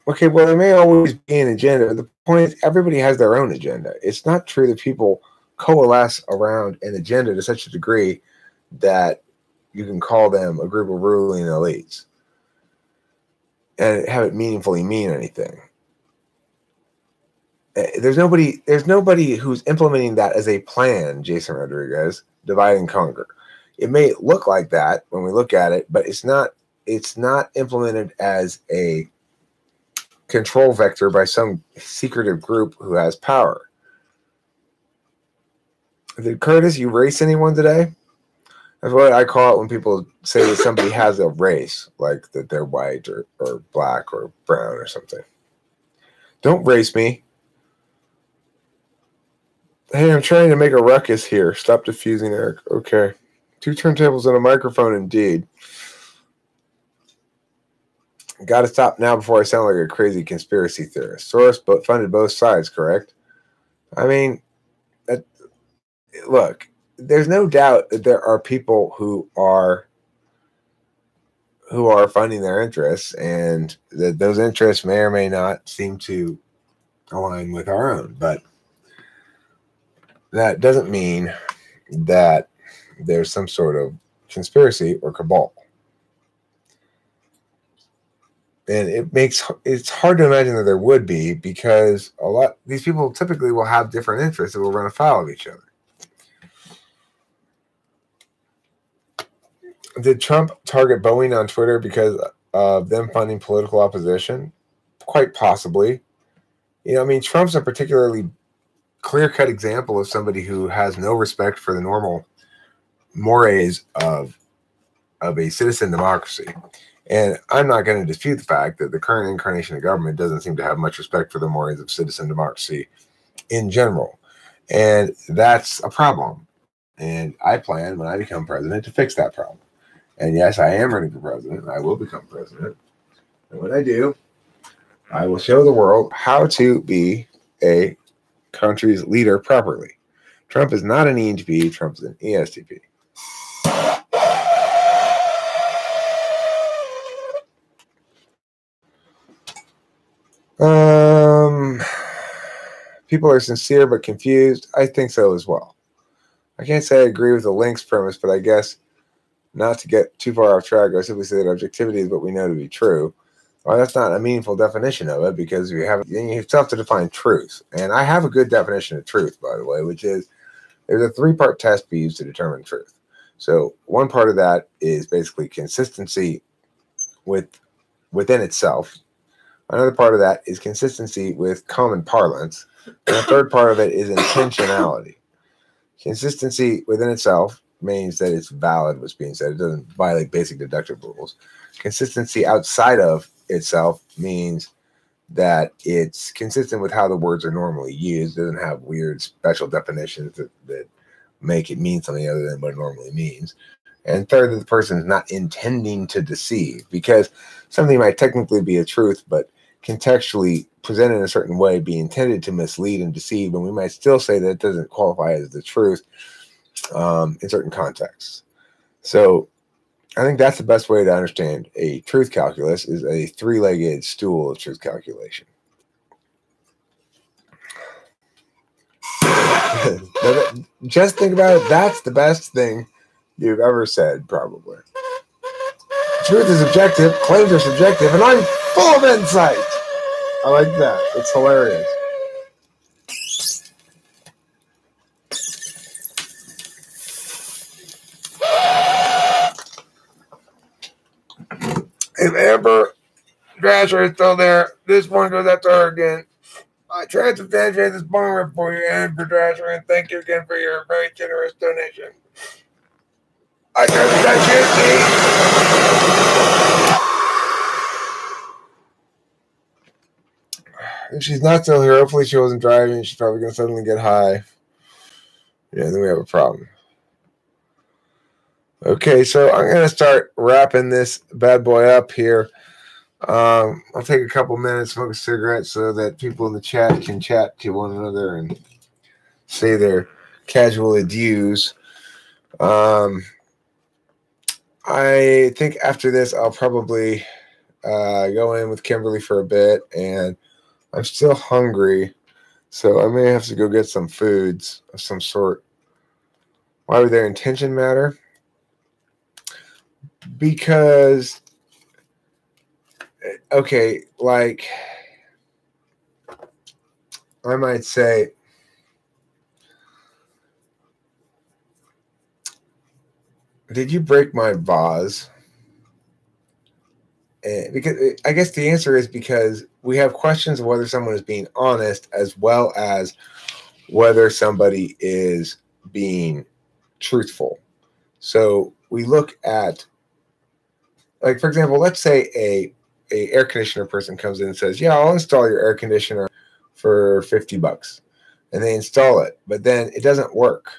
S1: Okay, well, there may always be an agenda, but the point is everybody has their own agenda. It's not true that people coalesce around an agenda to such a degree that you can call them a group of ruling elites and have it meaningfully mean anything. There's nobody who's implementing that as a plan, Jason Rodriguez, divide and conquer. It may look like that when we look at it, but it's not implemented as a control vector by some secretive group who has power. Did Curtis, you race anyone today? That's what I call it when people say that somebody has a race, like that they're white or black or brown or something. Don't race me. Hey, I'm trying to make a ruckus here. Stop diffusing, Eric. Okay. 2 turntables and a microphone, indeed. Got to stop now before I sound like a crazy conspiracy theorist. Soros funded both sides, correct? I mean, look, there's no doubt that there are people who are funding their interests, and that those interests may or may not seem to align with our own. But that doesn't mean that there's some sort of conspiracy or cabal. And it's hard to imagine that there would be, because these people typically will have different interests that will run afoul of each other. Did Trump target Boeing on Twitter because of them funding political opposition? Quite possibly. I mean, Trump's a particularly clear-cut example of somebody who has no respect for the normal mores of a citizen democracy. And I'm not going to dispute the fact that the current incarnation of government doesn't seem to have much respect for the mores of citizen democracy in general. And that's a problem. And I plan, when I become president, to fix that problem. And yes, I am running for president, and I will become president. And when I do, I will show the world how to be a country's leader properly. Trump is not an ENTP, Trump is an ESTP. People are sincere but confused. I think so as well. I can't say I agree with the links premise, but I guess not to get too far off track, I simply say that objectivity is what we know to be true. Well, that's not a meaningful definition of it, because you have to define truth. And I have a good definition of truth, by the way, which is there's a 3-part test we use to determine truth. So one part of that is basically consistency within itself. Another part of that is consistency with common parlance. And the third part of it is intentionality. Consistency within itself means that it's valid what's being said. It doesn't violate basic deductive rules. Consistency outside of itself means that it's consistent with how the words are normally used. It doesn't have weird special definitions that make it mean something other than what it normally means. And third, that the person is not intending to deceive, because something might technically be a truth, but contextually presented in a certain way be intended to mislead and deceive, and we might still say that it doesn't qualify as the truth in certain contexts. So I think that's the best way to understand a truth calculus, is a 3-legged stool of truth calculation. Just think about it. That's the best thing you've ever said, probably. Truth is objective, claims are subjective, and I'm full of insight. I like that. It's hilarious. If Amber Thrasher is still there, this one goes out to her again. I tried to translate this bomber for you, Amber Thrasher, and thank you again for your very generous donation. I tried to if she's not still here, hopefully she wasn't driving. She's probably going to suddenly get high. Yeah, then we have a problem. Okay, so I'm going to start wrapping this bad boy up here. I'll take a couple minutes, smoke a cigarette, so that people in the chat can chat to one another and say their casual adieus. I think after this, I'll probably go in with Kimberly for a bit, and I'm still hungry, so I may have to go get some foods of some sort. Why would their intention matter? Because, okay, like, I might say, did you break my vase? And because I guess the answer is because we have questions of whether someone is being honest as well as whether somebody is being truthful. So we look at, like, for example, let's say a air conditioner person comes in and says, yeah, I'll install your air conditioner for $50. And they install it, but then it doesn't work.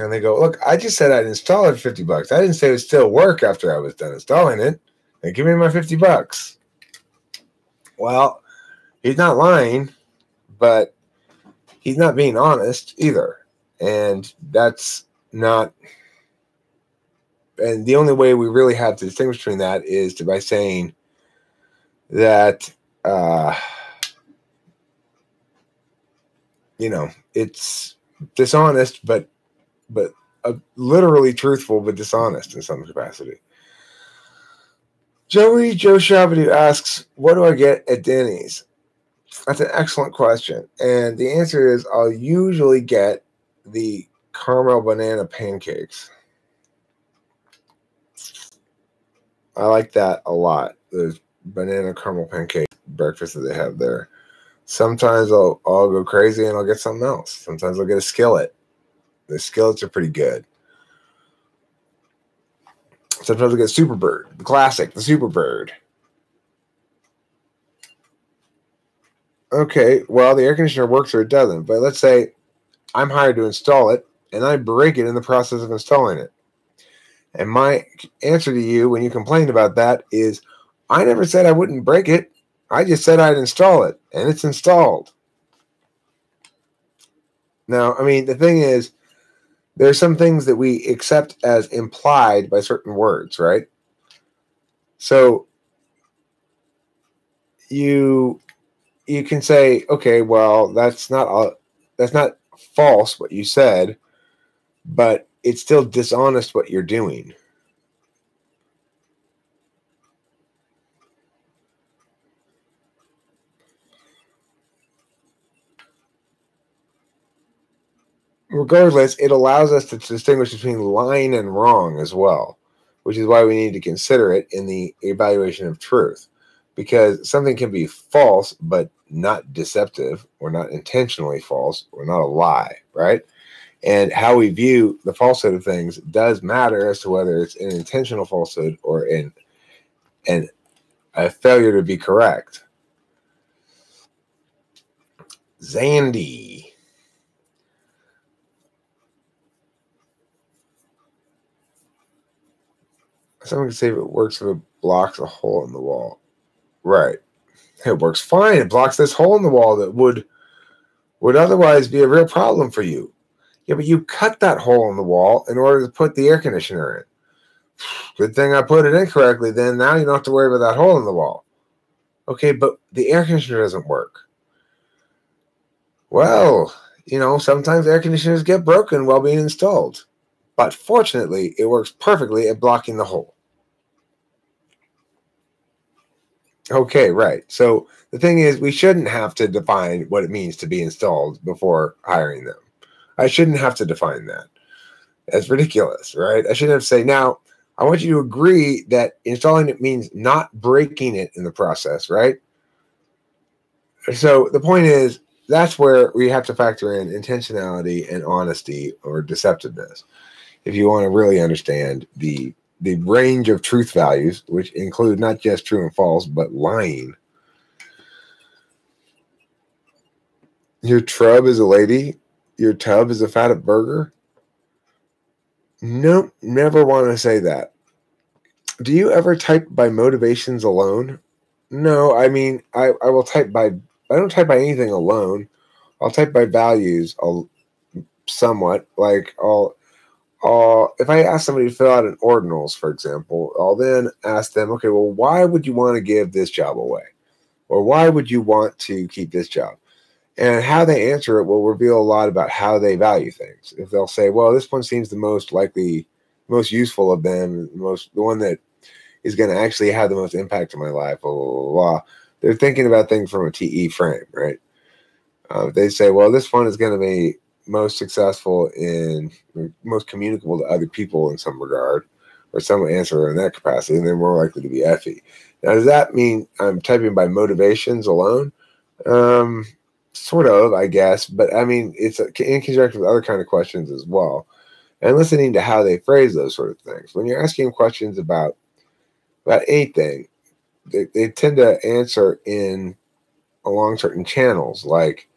S1: And they go, look, I just said I'd install it for $50. I didn't say it would still work after I was done installing it. And give me my $50. Well, he's not lying, but he's not being honest either. And that's not, and the only way we really have to distinguish between that is by saying that, you know, it's dishonest, but literally truthful, but dishonest in some capacity. Joe Shabadoo asks, what do I get at Denny's? That's an excellent question. And the answer is I'll usually get the caramel banana pancakes. I like that a lot. There's banana caramel pancake breakfast that they have there. Sometimes I'll go crazy and I'll get something else. Sometimes I'll get a skillet. The skillets are pretty good. Sometimes I'll get Superbird, the classic, the Superbird. Okay, well, the air conditioner works or it doesn't. But let's say I'm hired to install it, and I break it in the process of installing it. And my answer to you when you complained about that is, I never said I wouldn't break it. I just said I'd install it, and it's installed. Now, I mean, the thing is, there are some things that we accept as implied by certain words, right? So you can say, okay, well, that's not false what you said, but it's still dishonest what you're doing. Regardless, it allows us to distinguish between lying and wrong as well, which is why we need to consider it in the evaluation of truth. Because something can be false, but not deceptive, or not intentionally false, or not a lie, right? And how we view the falsehood of things does matter as to whether it's an intentional falsehood or a failure to be correct. Zandy. Someone can say if it works if it blocks a hole in the wall. Right. It works fine. It blocks this hole in the wall that would otherwise be a real problem for you. Yeah, but you cut that hole in the wall in order to put the air conditioner in. Good thing I put it in correctly. Then now you don't have to worry about that hole in the wall. Okay, but the air conditioner doesn't work. Well, you know, sometimes air conditioners get broken while being installed. But fortunately, it works perfectly at blocking the hole. Okay, right. So the thing is, we shouldn't have to define what it means to be installed before hiring them. I shouldn't have to define that. That's ridiculous, right? I shouldn't have to say, now, I want you to agree that installing it means not breaking it in the process, right? So the point is, that's where we have to factor in intentionality and honesty or deceptiveness if you want to really understand the range of truth values, which include not just true and false, but lying. Your trub is a lady. Your tub is a fat burger. Nope, never want to say that. Do you ever type by motivations alone? No, I mean, I will type by, I don't type by anything alone. I'll type by values somewhat. Like if I ask somebody to fill out an ordinals, for example, I'll then ask them, okay, well, why would you want to give this job away? Or why would you want to keep this job? And how they answer it will reveal a lot about how they value things. If they'll say, well, this one seems the most likely, most useful of them, the one that is going to actually have the most impact on my life, blah, blah, blah, blah, they're thinking about things from a TE frame, right? They say, well, this one is going to be most successful in, most communicable to other people in some regard, or some answer in that capacity, and they're more likely to be FE. Now, does that mean I'm typing by motivations alone? Sort of, I guess, but I mean, it's in conjunction with other kind of questions as well, and listening to how they phrase those sort of things. When you're asking questions about anything, they tend to answer along certain channels, like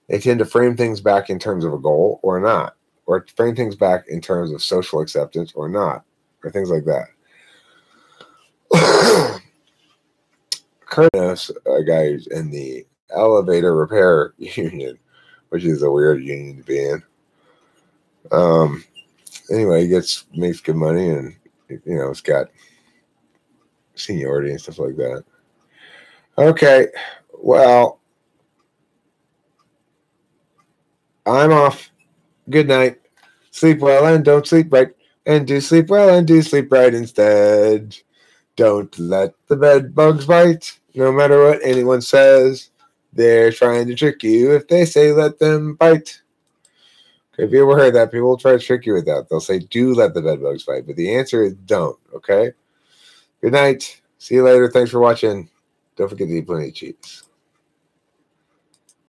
S1: they tend to frame things back in terms of a goal or not, or frame things back in terms of social acceptance or not, or things like that. Kurnos, a guy who's in the elevator repair union, which is a weird union to be in. Anyway, he makes good money, and it's got seniority and stuff like that. Okay, well, I'm off. Good night. Sleep well and don't sleep right, and do sleep well and do sleep right instead. Don't let the bed bugs bite. No matter what anyone says, they're trying to trick you if they say let them bite. Okay, have you ever heard that? People try to trick you with that. They'll say, do let the bed bugs bite, but the answer is don't, okay? Good night. See you later. Thanks for watching. Don't forget to eat plenty of cheese.